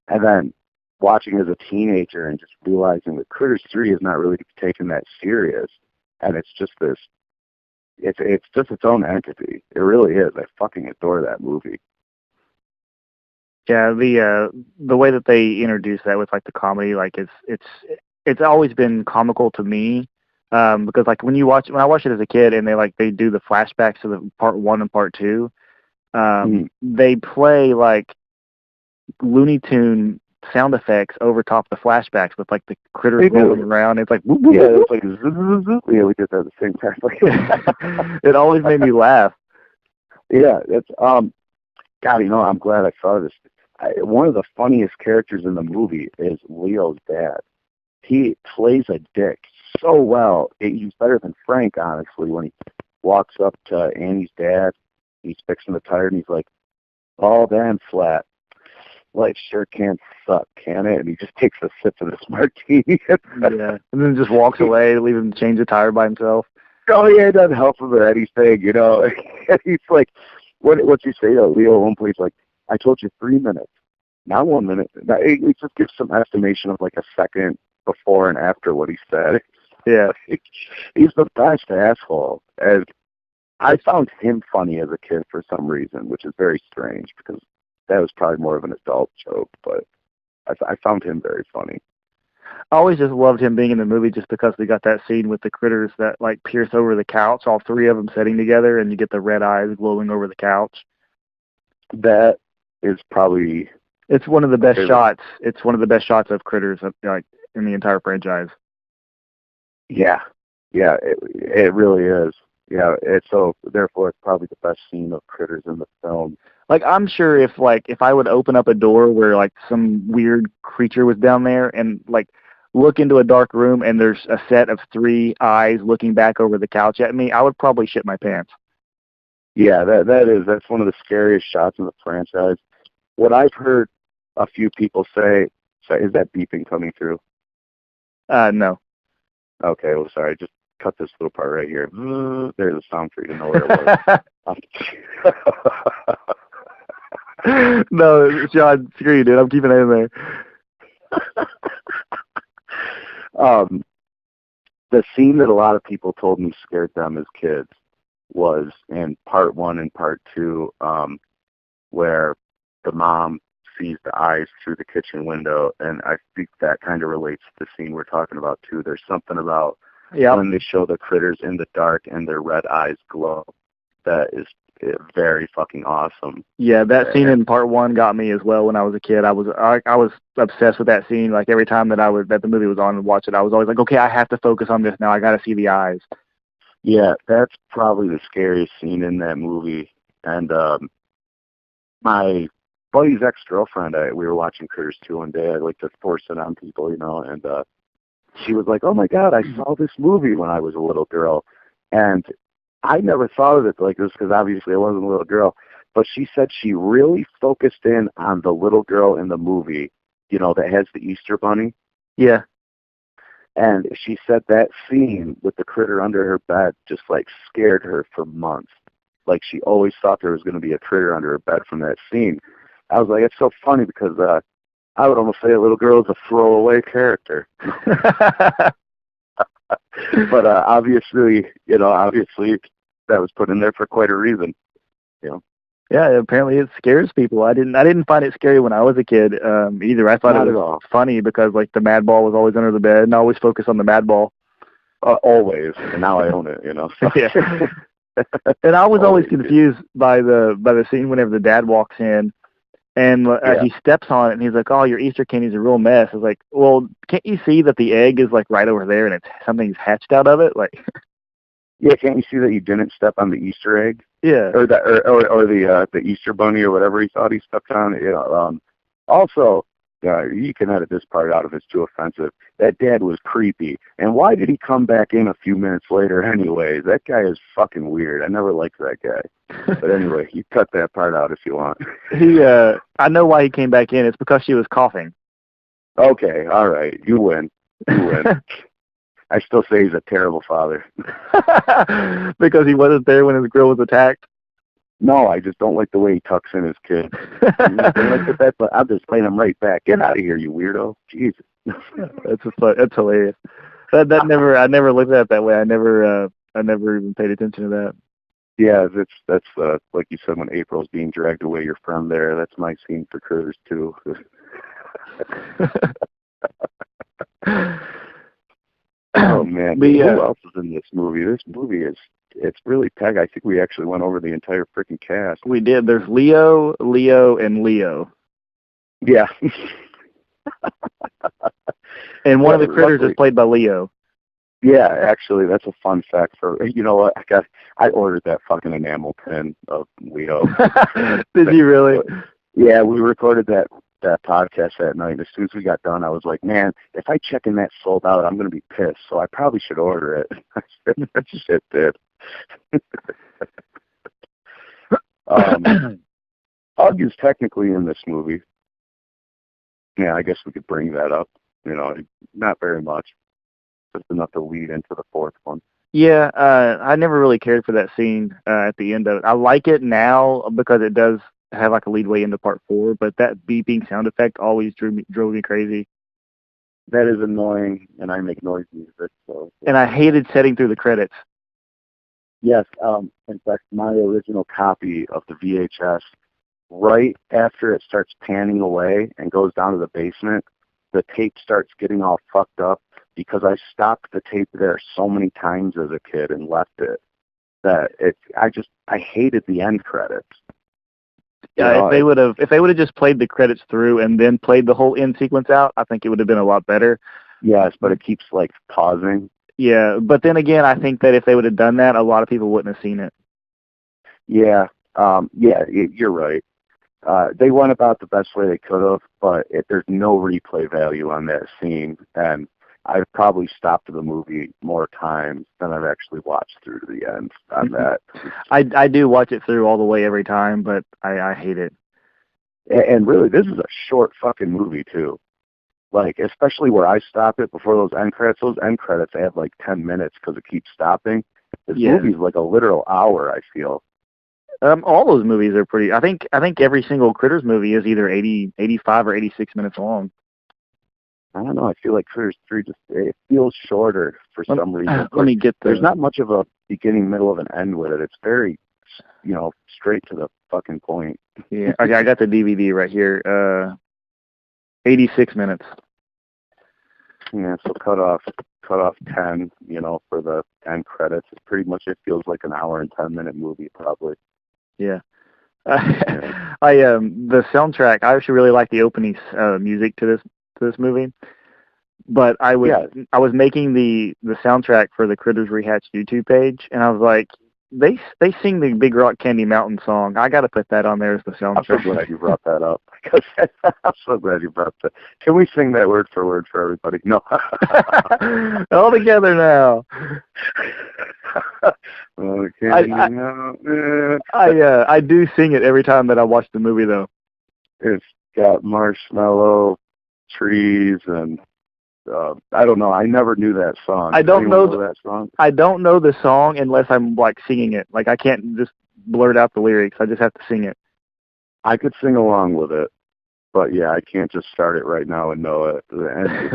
Speaker 1: And then watching as a teenager and just realizing that Critters 3 is not really taken that serious, and it's just this, it's just its own entity. It really is. I fucking adore that movie.
Speaker 6: Yeah, the way that they introduce that with the comedy, it's always been comical to me, because when I watched it as a kid and they do the flashbacks to the part 1 and part 2, they play Looney Tune sound effects over top the flashbacks with the critters rolling around. It's whoop, whoop,
Speaker 1: yeah,
Speaker 6: whoop.
Speaker 1: It's yeah, we did that at the same time.
Speaker 6: It always made me laugh.
Speaker 1: Yeah, it's God. I'm glad I saw this. One of the funniest characters in the movie is Leo's dad. He plays a dick so well. He's better than Frank, honestly. When he walks up to Annie's dad, he's fixing the tire, and he's like, "Oh, damn flat. Life sure can suck, can it?" And he just takes a sip of this martini.
Speaker 6: Yeah, and then just walks away, leave him to change the tire by himself.
Speaker 1: Oh yeah, it doesn't help him or anything, And he's like, "What's he say to Leo?" One place like, "I told you 3 minutes, not 1 minute." Now, it just gives some estimation of a second before and after what he said.
Speaker 6: Yeah,
Speaker 1: he's the best asshole, and I found him funny as a kid for some reason, which is very strange because that was probably more of an adult joke, but I found him very funny.
Speaker 6: I always just loved him being in the movie just because we got that scene with the critters that pierce over the couch, all 3 of them sitting together, and you get the red eyes glowing over the couch.
Speaker 1: That is probably
Speaker 6: It's one of the best
Speaker 1: favorite.
Speaker 6: shots. It's one of the best shots of Critters, like, in the entire franchise.
Speaker 1: Yeah, it really is. Yeah, it's so therefore it's probably the best scene of Critters in the film.
Speaker 6: Like, I'm sure if I would open up a door where like some weird creature was down there and like look into a dark room and there's a set of 3 eyes looking back over the couch at me, I would probably shit my pants.
Speaker 1: Yeah, that's one of the scariest shots in the franchise. What I've heard a few people say, is that beeping coming through?
Speaker 6: No.
Speaker 1: Okay, well, sorry, just cut this little part right here. There's a sound for you to know where it was.
Speaker 6: No, Sean, screw you, dude. I'm keeping it in there.
Speaker 1: The scene that a lot of people told me scared them as kids was in part 1 and part 2, where the mom sees the eyes through the kitchen window, and I think that kind of relates to the scene we're talking about too. There's something about when they show the critters in the dark and their red eyes glow that is very fucking awesome.
Speaker 6: Yeah, that scene in part 1 got me as well. When I was a kid, I was obsessed with that scene. Like, every time that the movie was on and watch it, I was always like, okay, I have to focus on this now. I got to see the eyes.
Speaker 1: Yeah, that's probably the scariest scene in that movie. And my buddy's ex-girlfriend, we were watching Critters 2 one day. I like to force it on people, and she was like, oh my God, I saw this movie when I was a little girl. And I never thought of it like this because obviously I wasn't a little girl. But she said she really focused in on the little girl in the movie, that has the Easter bunny.
Speaker 6: Yeah.
Speaker 1: And she said that scene with the critter under her bed just like scared her for months. Like, she always thought there was going to be a critter under her bed from that scene. I was like, it's so funny because I would almost say a little girl is a throwaway character. But obviously that was put in there for quite a reason.
Speaker 6: Yeah, apparently it scares people. I didn't find it scary when I was a kid either. I thought
Speaker 1: Not
Speaker 6: it
Speaker 1: at
Speaker 6: was
Speaker 1: all.
Speaker 6: funny because like the mad ball was always under the bed, and I always focus on the mad ball.
Speaker 1: Always, and now I own it. So.
Speaker 6: Yeah. And I was always
Speaker 1: Always.
Speaker 6: confused by the scene whenever the dad walks in, and he steps on it, and he's like, "Oh, your Easter candy's a real mess." I was like, "Well, can't you see that the egg is like right over there, and something's hatched out of it?" Like,
Speaker 1: yeah, can't you see that you didn't step on the Easter egg?
Speaker 6: yeah.
Speaker 1: Or the Easter bunny or whatever he thought he stepped on. Also, you can edit this part out if it's too offensive. That dad was creepy. And why did he come back in a few minutes later anyway? That guy is fucking weird. I never liked that guy. But anyway, you cut that part out if you want.
Speaker 6: I know why he came back in. It's because she was coughing.
Speaker 1: Okay, all right. You win. I still say he's a terrible father.
Speaker 6: Because he wasn't there when his girl was attacked.
Speaker 1: No, I just don't like the way he tucks in his kid. But I'm just playing him right back. Get out of here, you weirdo. Jesus.
Speaker 6: That's hilarious. I never looked at it that way. I never even paid attention to that.
Speaker 1: Yeah, that's like you said when April's being dragged away, your friend there. That's my scene for Critters too. Oh man, who else is in this movie? This movie it's really packed. I think we actually went over the entire freaking cast.
Speaker 6: We did. There's Leo, and Leo.
Speaker 1: Yeah.
Speaker 6: And one of the critters is played by Leo.
Speaker 1: Yeah, actually, that's a fun fact. You know what? I ordered that fucking enamel pin of Leo.
Speaker 6: Did you really?
Speaker 1: Yeah, we recorded that podcast that night. As soon as we got done, I was like, man, if I check in that sold out, I'm going to be pissed. So I probably should order it. That shit did. Hug is technically in this movie. Yeah, I guess we could bring that up. Not very much. Just enough to lead into the fourth one.
Speaker 6: Yeah, I never really cared for that scene at the end of it. I like it now because it does have like a leadway into part 4, but that beeping sound effect always drove me crazy.
Speaker 1: That is annoying, and I make noise music. So.
Speaker 6: And I hated sitting through the credits.
Speaker 1: Yes, in fact, my original copy of the VHS, right after it starts panning away and goes down to the basement, the tape starts getting all fucked up because I stopped the tape there so many times as a kid and left it that I hated the end credits.
Speaker 6: Yeah, if they would have just played the credits through and then played the whole end sequence out, I think it would have been a lot better.
Speaker 1: Yes, but it keeps like pausing.
Speaker 6: Yeah, but then again, I think that if they would have done that, a lot of people wouldn't have seen it.
Speaker 1: Yeah, you're right. They went about the best way they could have, but there's no replay value on that scene, and I've probably stopped the movie more times than I've actually watched through to the end on that.
Speaker 6: I do watch it through all the way every time, but I hate it.
Speaker 1: And really, this is a short fucking movie, too. Like, especially where I stop it before those end credits add like 10 minutes because it keeps stopping. This movie's like a literal hour, I feel.
Speaker 6: All those movies are pretty. I think every single Critters movie is either 85 or 86 minutes long.
Speaker 1: I don't know. I feel like Critters 3 it feels shorter for some reason.
Speaker 6: Let me get
Speaker 1: There's not much of a beginning, middle, of an end with it. It's very, straight to the fucking point.
Speaker 6: Yeah. Okay, I got the DVD right here. 86 minutes.
Speaker 1: Yeah, so cut off 10, for the end credits. It's pretty much, it feels like an hour and 10-minute movie, probably.
Speaker 6: Yeah. The soundtrack, I actually really like the opening music to this movie. But I was making the soundtrack for the Critters Rehatched YouTube page, and I was like, they sing the Big Rock Candy Mountain song. I got to put that on there as the soundtrack.
Speaker 1: I'm so glad you brought that up. I'm so glad you brought that. Can we sing that word for word for everybody? No.
Speaker 6: All together now. I do sing it every time that I watch the movie, though.
Speaker 1: It's got marshmallow trees and I don't know. I never knew that song.
Speaker 6: I don't know
Speaker 1: that song.
Speaker 6: I don't know the song unless I'm like singing it. Like I can't just blurt out the lyrics. I just have to sing it.
Speaker 1: I could sing along with it, but yeah, I can't just start it right now and know it. And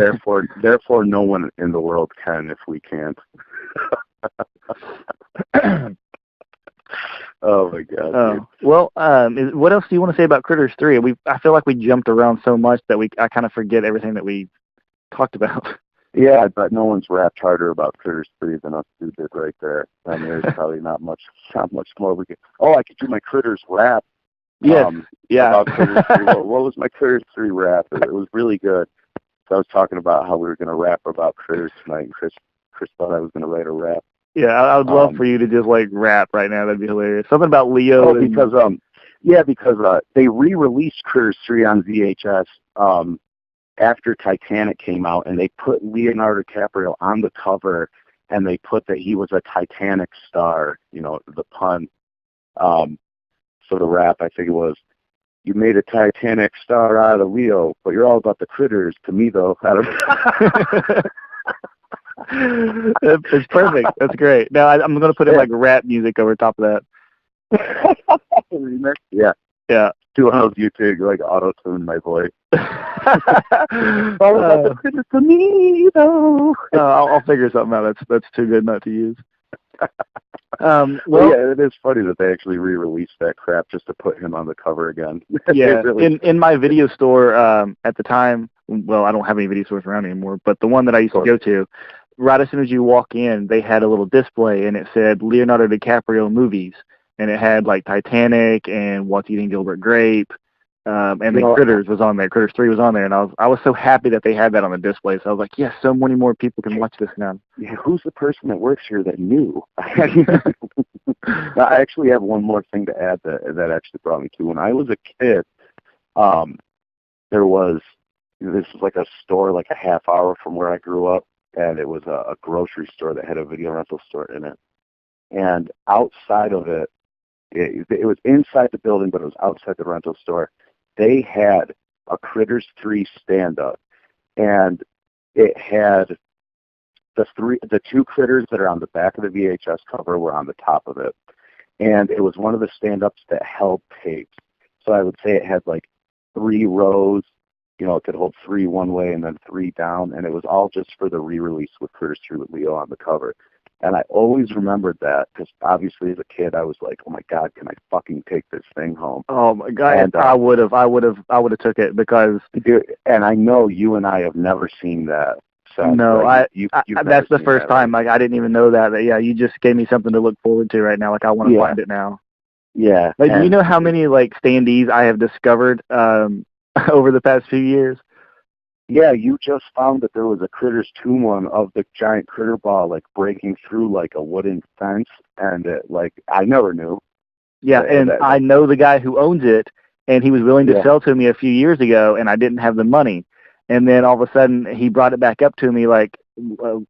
Speaker 1: therefore, no one in the world can if we can't. Oh my God.
Speaker 6: Oh. Well, what else do you want to say about Critters 3? I feel like we jumped around so much that I kind of forget everything that we talked about.
Speaker 1: Yeah, but no one's rapped harder about Critters 3 than us two did right there. I mean, there's probably not much more we could. Oh, I could do my Critters rap.
Speaker 6: Yeah.
Speaker 1: About Critters 3. What was my Critters 3 rap? It was really good. So I was talking about how we were going to rap about Critters tonight, and Chris thought I was going to write a rap.
Speaker 6: Yeah, I would love for you to just like rap right now. That'd be hilarious. Something about Leo.
Speaker 1: Because they re-released Critters 3 on VHS after Titanic came out, and they put Leonardo DiCaprio on the cover, and they put that he was a Titanic star. The pun. So the rap, I think it was, "You made a Titanic star out of Leo, but you're all about the critters to me, though." I don't know.
Speaker 6: It's perfect. That's great. Now I'm going to put in like rap music over top of that.
Speaker 1: Remix? Yeah. Do one of those YouTube, like auto-tune my voice. All about the critters to me, though.
Speaker 6: I'll figure something out. That's too good not to use.
Speaker 1: Well, yeah, it is funny that they actually re-released that crap just to put him on the cover again.
Speaker 6: Yeah,
Speaker 1: really...
Speaker 6: in my video store at the time, well, I don't have any video stores around anymore, but the one that I used to go to, right as soon as you walk in, they had a little display, and it said Leonardo DiCaprio movies, and it had like Titanic and What's Eating Gilbert Grape, and the Critters was on there. Critters 3 was on there, and I was so happy that they had that on the display. So I was like, yes, so many more people can watch this now.
Speaker 1: Yeah, who's the person that works here that knew? I actually have one more thing to add that actually brought me to. When I was a kid, this was like a store like a half hour from where I grew up, and it was a grocery store that had a video rental store in it. And outside of it, it was inside the building, but it was outside the rental store. They had a Critters 3 stand-up, and it had the two critters that are on the back of the VHS cover were on the top of it. And it was one of the stand-ups that held tapes. So I would say it had like 3 rows. It could hold 3 one way and then 3 down, and it was all just for the re-release with Critters 3 with Leo on the cover. And I always remembered that because obviously as a kid I was like, oh my God, can I fucking take this thing home?
Speaker 6: Oh my God, and, I would have took it because.
Speaker 1: Dude, and I know you and I have never seen that. So
Speaker 6: no, that's the first time. Like I didn't even know that. Yeah, you just gave me something to look forward to right now. Like I want to find it now.
Speaker 1: Yeah.
Speaker 6: Like, do you
Speaker 1: and-
Speaker 6: know how many like standees I have discovered over the past few years?
Speaker 1: Yeah, you just found that there was a Critters 2 one of the giant critter ball like breaking through like a wooden fence, and like I never knew.
Speaker 6: Yeah,
Speaker 1: Yeah,
Speaker 6: and
Speaker 1: that-
Speaker 6: I know the guy who owns it, and he was willing to
Speaker 1: Yeah.
Speaker 6: sell to me a few years ago, and I didn't have the money. And then all of a sudden, he brought it back up to me like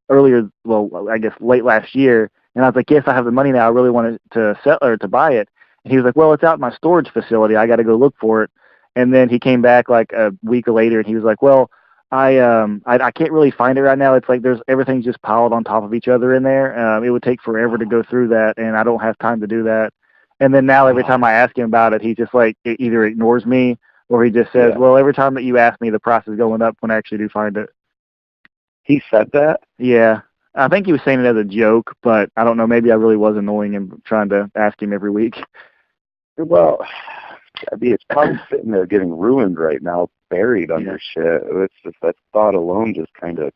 Speaker 6: earlier, well, I guess late last year, and I was like, yes, I have the money now. I really wanted to sell or to buy it. And he was like, well, it's out in my storage facility. I got to go look for it. And then he came back like a week later, and he was like, well, I can't really find it right now. It's like there's everything's just piled on top of each other in there. It would take forever to go through that, and I don't have time to do that. And then now every time I ask him about it, he just like either ignores me or he just says,
Speaker 1: Yeah.
Speaker 6: well, every time that you ask me, the price is going up when I actually do find it.
Speaker 1: He said that.
Speaker 6: Yeah. I think he was saying it as a joke, but I don't know. Maybe I really was annoying him trying to ask him every week.
Speaker 1: Well, I mean, it's probably sitting there getting ruined right now, buried under shit. It's just that thought alone just kind of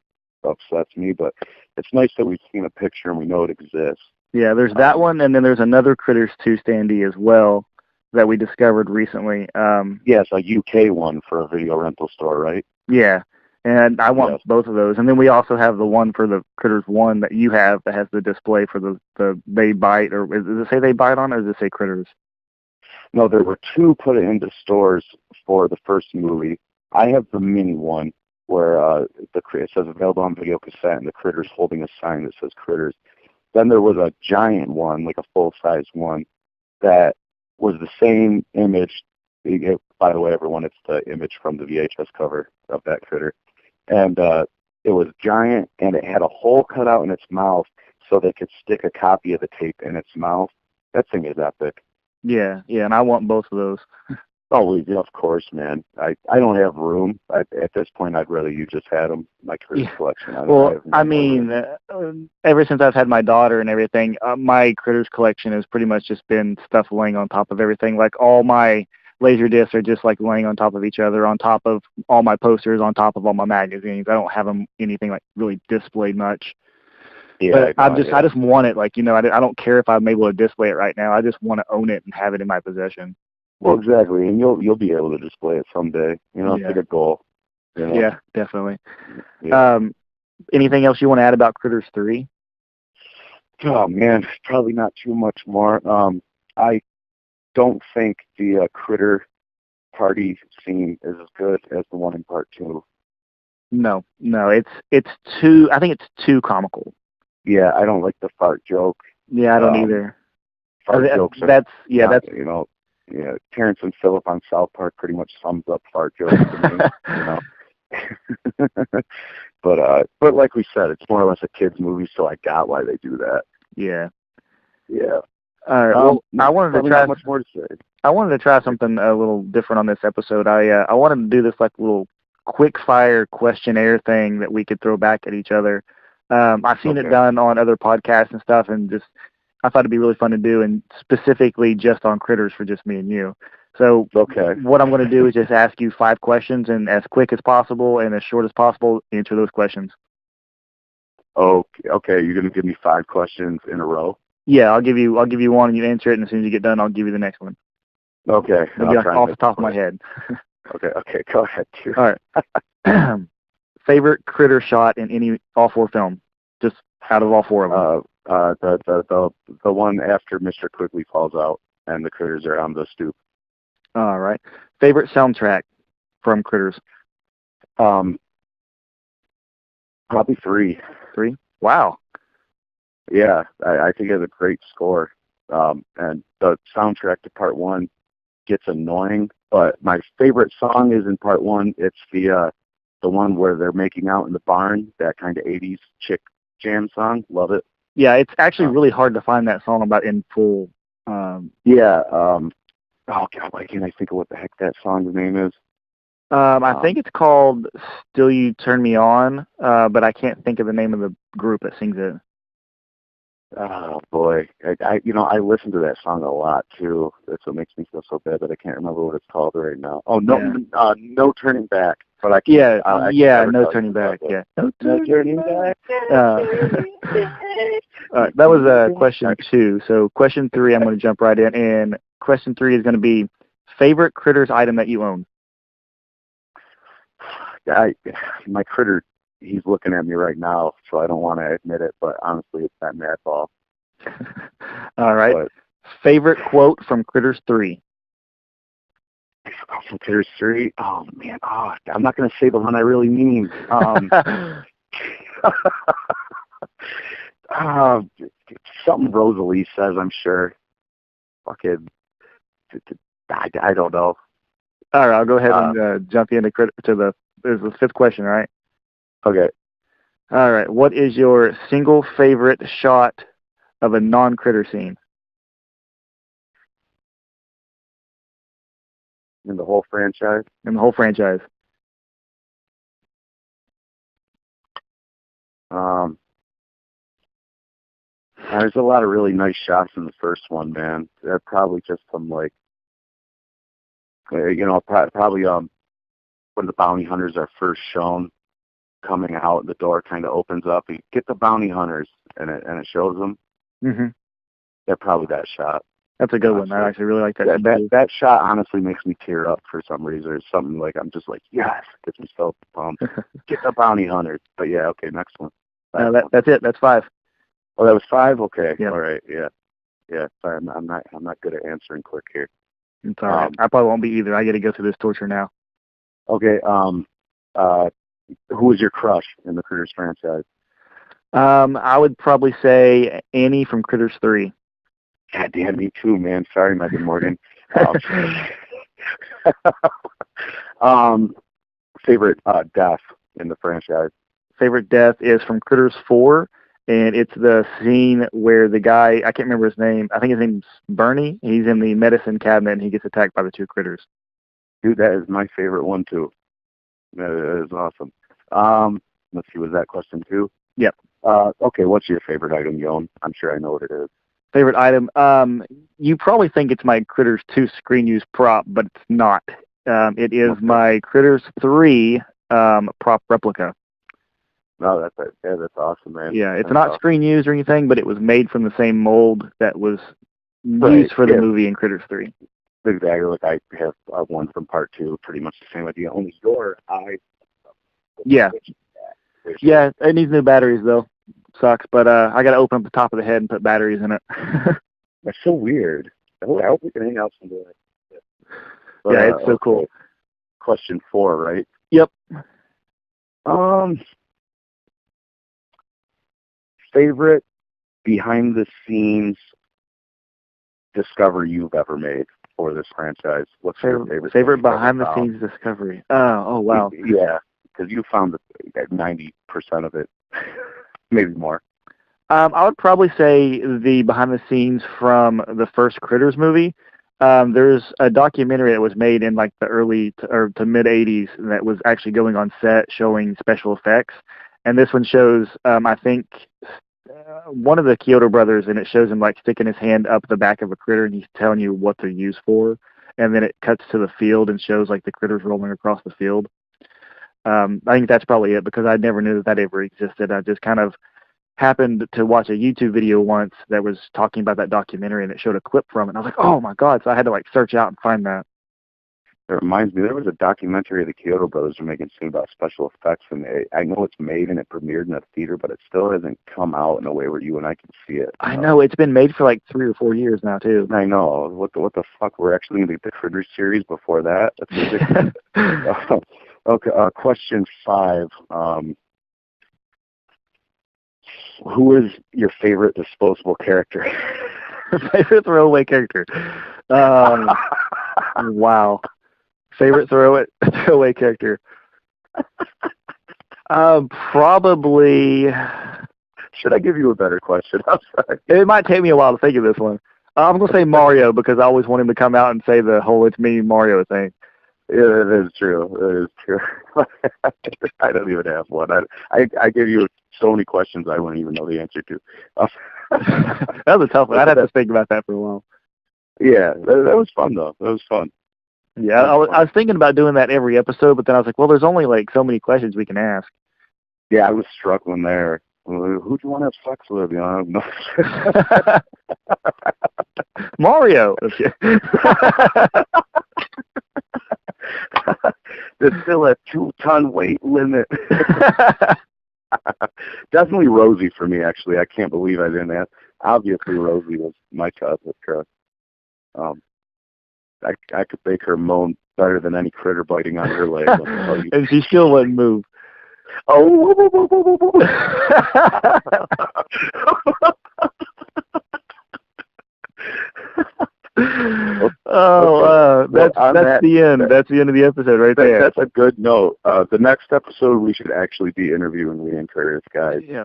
Speaker 1: upsets me. But it's nice that we've seen a picture and we know it exists.
Speaker 6: Yeah, there's that one, and then there's another Critters 2 standee as well that we discovered recently.
Speaker 1: Yeah, it's a UK one for a video rental store, right?
Speaker 6: Yeah, and I want
Speaker 1: Yes.
Speaker 6: both of those. And then we also have the one for the Critters 1 that you have that has the display for the They Bite, or does it say They Bite on it, or does it say Critters?
Speaker 1: No, there were two put into stores for the first movie. I have the mini one where it says available on video cassette, and the Critters holding a sign that says Critters. Then there was a giant one, like a full-size one, that was the same image. By the way, everyone, it's the image from the VHS cover of that critter. And it was giant, and it had a hole cut out in its mouth so they could stick a copy of the tape in its mouth. That thing is epic.
Speaker 6: Yeah, and I want both of those.
Speaker 1: Oh, yeah, of course, man. I don't have room. At this point, I'd rather you just had them. My Critters collection.
Speaker 6: Well, I mean, ever since I've had my daughter and everything, my Critters collection has pretty much just been stuff laying on top of everything. Like all my laser discs are just like laying on top of each other, on top of all my posters, on top of all my magazines. I don't have them anything like really displayed much.
Speaker 1: yeah,
Speaker 6: But I just want it. Like, I don't care if I'm able to display it right now. I just want to own it and have it in my possession.
Speaker 1: Well, exactly, and you'll be able to display it someday. It's
Speaker 6: Yeah.
Speaker 1: like a goal.
Speaker 6: Yeah, definitely.
Speaker 1: Yeah.
Speaker 6: Anything else you want to add about Critters 3?
Speaker 1: Oh man, probably not too much more. I don't think the critter party scene is as good as the one in part 2.
Speaker 6: No, it's too. I think it's too comical.
Speaker 1: Yeah, I don't like the fart joke.
Speaker 6: Yeah, I don't either.
Speaker 1: Fart jokes are
Speaker 6: That's
Speaker 1: not, Terrence and Phillip on South Park pretty much sums up fart jokes to me. But like we said, it's more or less a kids movie, so I got why they do that.
Speaker 6: Yeah.
Speaker 1: Yeah.
Speaker 6: All right. Well, I wanted to
Speaker 1: probably
Speaker 6: try.
Speaker 1: not much more to say.
Speaker 6: I wanted to try something a little different on this episode. I wanted to do this like little quick fire questionnaire thing that we could throw back at each other. I've seen it done on other podcasts and stuff, and just I thought it'd be really fun to do, and specifically just on Critters for just me and you. So what I'm going to do is just ask you 5 questions, and as quick as possible and as short as possible, answer those questions.
Speaker 1: Okay. You're going to give me 5 questions in a row?
Speaker 6: Yeah, I'll give you one, and you answer it, and as soon as you get done, I'll give you the next one.
Speaker 1: Okay.
Speaker 6: It'll be like off the top of my head.
Speaker 1: Okay. Go ahead, too.
Speaker 6: All right. Favorite Critter shot in all 4 films, just out of all 4 of them.
Speaker 1: The one after Mr. Quigley falls out and the critters are on the stoop.
Speaker 6: All right. Favorite soundtrack from Critters?
Speaker 1: Probably 3.
Speaker 6: 3? Wow.
Speaker 1: Yeah, I think it has a great score. And the soundtrack to part 1 gets annoying, but my favorite song is in part 1. It's the one where they're making out in the barn, that kind of 80s chick jam song. Love it.
Speaker 6: Yeah, it's actually really hard to find that song about in full.
Speaker 1: Oh God, why can't I think of what the heck that song's name is?
Speaker 6: I think it's called "Still You Turn Me On," but I can't think of the name of the group that sings it.
Speaker 1: Oh boy, I listen to that song a lot too. That's what makes me feel so bad that I can't remember what it's called right now. Oh no Turning Back. But I can't.
Speaker 6: No Turning Back. Yeah,
Speaker 1: no turning back.
Speaker 6: All right, that was question 2. So question 3, I'm going to jump right in. And question 3 is going to be favorite Critters item that you own.
Speaker 1: My critter, he's looking at me right now, so I don't want to admit it, but honestly, it's that mad ball.
Speaker 6: All right.
Speaker 1: But,
Speaker 6: favorite quote from Critters 3.
Speaker 1: from Critters 3? Oh, man. Oh, I'm not going to say the one I really mean. Something Rosalie says, I'm sure. Fucking, I don't know.
Speaker 6: All right, I'll go ahead and jump into the 5th question, all right?
Speaker 1: Okay.
Speaker 6: All right, what is your single favorite shot of a non-Critter scene?
Speaker 1: In the whole franchise?
Speaker 6: In the whole franchise.
Speaker 1: There's a lot of really nice shots in the first one, man. They're probably just some, like, probably when the bounty hunters are first shown coming out, the door kind of opens up. You get the bounty hunters, and it shows them.
Speaker 6: Mm-hmm.
Speaker 1: They're probably that shot.
Speaker 6: That's a good one. I actually really like that.
Speaker 1: That shot honestly makes me tear up for some reason. It's something like I'm just like, yes, gets me so pumped. Get the bounty hunters. But yeah, okay, next one.
Speaker 6: That's it. That's 5.
Speaker 1: Oh, that was 5. Okay,
Speaker 6: yep.
Speaker 1: All right, yeah. Sorry, I'm not good at answering quick here.
Speaker 6: It's all right. I probably won't be either. I got to go through this torture now.
Speaker 1: Okay. Who was your crush in the Critters franchise?
Speaker 6: I would probably say Annie from Critters 3.
Speaker 1: God damn, me too, man. Sorry, Megan Morgan. Favorite death in the franchise?
Speaker 6: Favorite death is from Critters 4, and it's the scene where the guy, I can't remember his name, I think his name's Bernie. He's in the medicine cabinet, and he gets attacked by the 2 critters.
Speaker 1: Dude, that is my favorite one, too. That is awesome. Let's see, was that question 2?
Speaker 6: Yep.
Speaker 1: Okay, what's your favorite item you own? I'm sure I know what it is.
Speaker 6: Favorite item? You probably think it's my Critters 2 screen use prop, but it's not. It is my Critters 3 prop replica.
Speaker 1: No, that's awesome, man.
Speaker 6: Yeah, it's
Speaker 1: that's
Speaker 6: not
Speaker 1: awesome.
Speaker 6: screen used or anything, but it was made from the same mold that was used for the movie in Critters 3.
Speaker 1: Exactly. Like I have one from part 2, pretty much the same idea. Only your eye.
Speaker 6: Yeah. Yeah, it needs new batteries though. Sucks, but I got to open up the top of the head and put batteries in it.
Speaker 1: That's so weird. I hope we can hang out someday. But,
Speaker 6: yeah, it's so cool.
Speaker 1: Question 4, right?
Speaker 6: Yep.
Speaker 1: Favorite behind the scenes discovery you've ever made for this franchise? What's your
Speaker 6: favorite behind the scenes discovery? Oh wow.
Speaker 1: Yeah, because you found 90% of it, maybe more.
Speaker 6: I would probably say the behind the scenes from the first Critters movie. There's a documentary that was made in like the early to mid 80s that was actually going on set showing special effects. And this one shows, I think, one of the Kyoto brothers, and it shows him like sticking his hand up the back of a critter, and he's telling you what they're used for. And then it cuts to the field and shows like the critters rolling across the field. I think that's probably it because I never knew that ever existed. I just kind of happened to watch a YouTube video once that was talking about that documentary, and it showed a clip from it. And I was like, oh my God. So I had to like search out and find that.
Speaker 1: It reminds me, there was a documentary the Kyoto brothers were making soon about special effects, and I know it's made and it premiered in a theater, but it still hasn't come out in a way where you and I can see it.
Speaker 6: I know, it's been made for like 3 or 4 years now, too.
Speaker 1: I know. What the fuck? We're actually going to get the Critters series before that? That's ridiculous. Okay, question 5. Who is your favorite disposable character?
Speaker 6: Favorite throwaway character? Wow. Favorite throwaway character? Probably.
Speaker 1: Should I give you a better question? I'm sorry.
Speaker 6: It might take me a while to think of this one. I'm going to say Mario because I always want him to come out and say the whole "it's me, Mario" thing.
Speaker 1: Yeah, that is true. That is true. I don't even have one. I give you so many questions I wouldn't even know the answer to.
Speaker 6: That was a tough one. I'd have to think about that for a while.
Speaker 1: Yeah, that was fun, though. That was fun.
Speaker 6: Yeah, I was thinking about doing that every episode, but then I was like, well, there's only like so many questions we can ask.
Speaker 1: Yeah, I was struggling there. Who do you want to have sex with? You know?
Speaker 6: Mario. Okay.
Speaker 1: There's still a 2-ton weight limit. Definitely Rosie for me, actually. I can't believe I didn't ask. Obviously, Rosie was my childhood crush. I could make her moan better than any critter biting on her leg.
Speaker 6: And she still wouldn't move.
Speaker 1: Oh!
Speaker 6: That's the end. That's the end of the episode right there.
Speaker 1: That's a good note. The next episode, we should actually be interviewing Leanne Curtis, guys.
Speaker 6: Yeah.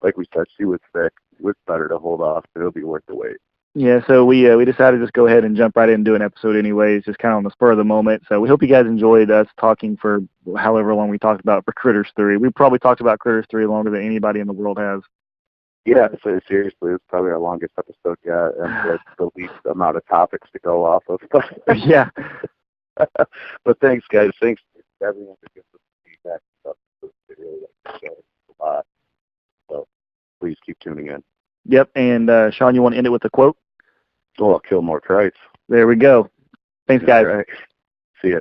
Speaker 1: Like we said, she was sick. It was better to hold off, but it'll be worth the wait.
Speaker 6: Yeah, so we decided to just go ahead and jump right in and do an episode anyways, just kind of on the spur of the moment. So we hope you guys enjoyed us talking for however long we talked about for Critters 3. We probably talked about Critters 3 longer than anybody in the world has.
Speaker 1: Yeah, so seriously, it's probably our longest episode yet, and the least amount of topics to go off of.
Speaker 6: Yeah.
Speaker 1: But thanks, guys. Thanks to everyone for giving us feedback and stuff. We really like the show a lot. So please keep tuning in.
Speaker 6: Yep, and Sean, you want to end it with a quote?
Speaker 1: Oh, I'll kill more Krites.
Speaker 6: There we go. Thanks, guys.
Speaker 1: All right. See ya.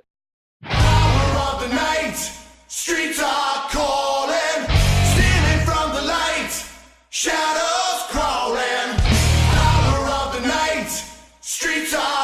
Speaker 7: Hour of the night, streets are calling, stealing from the light, shadows crawling. Hour of the night, streets are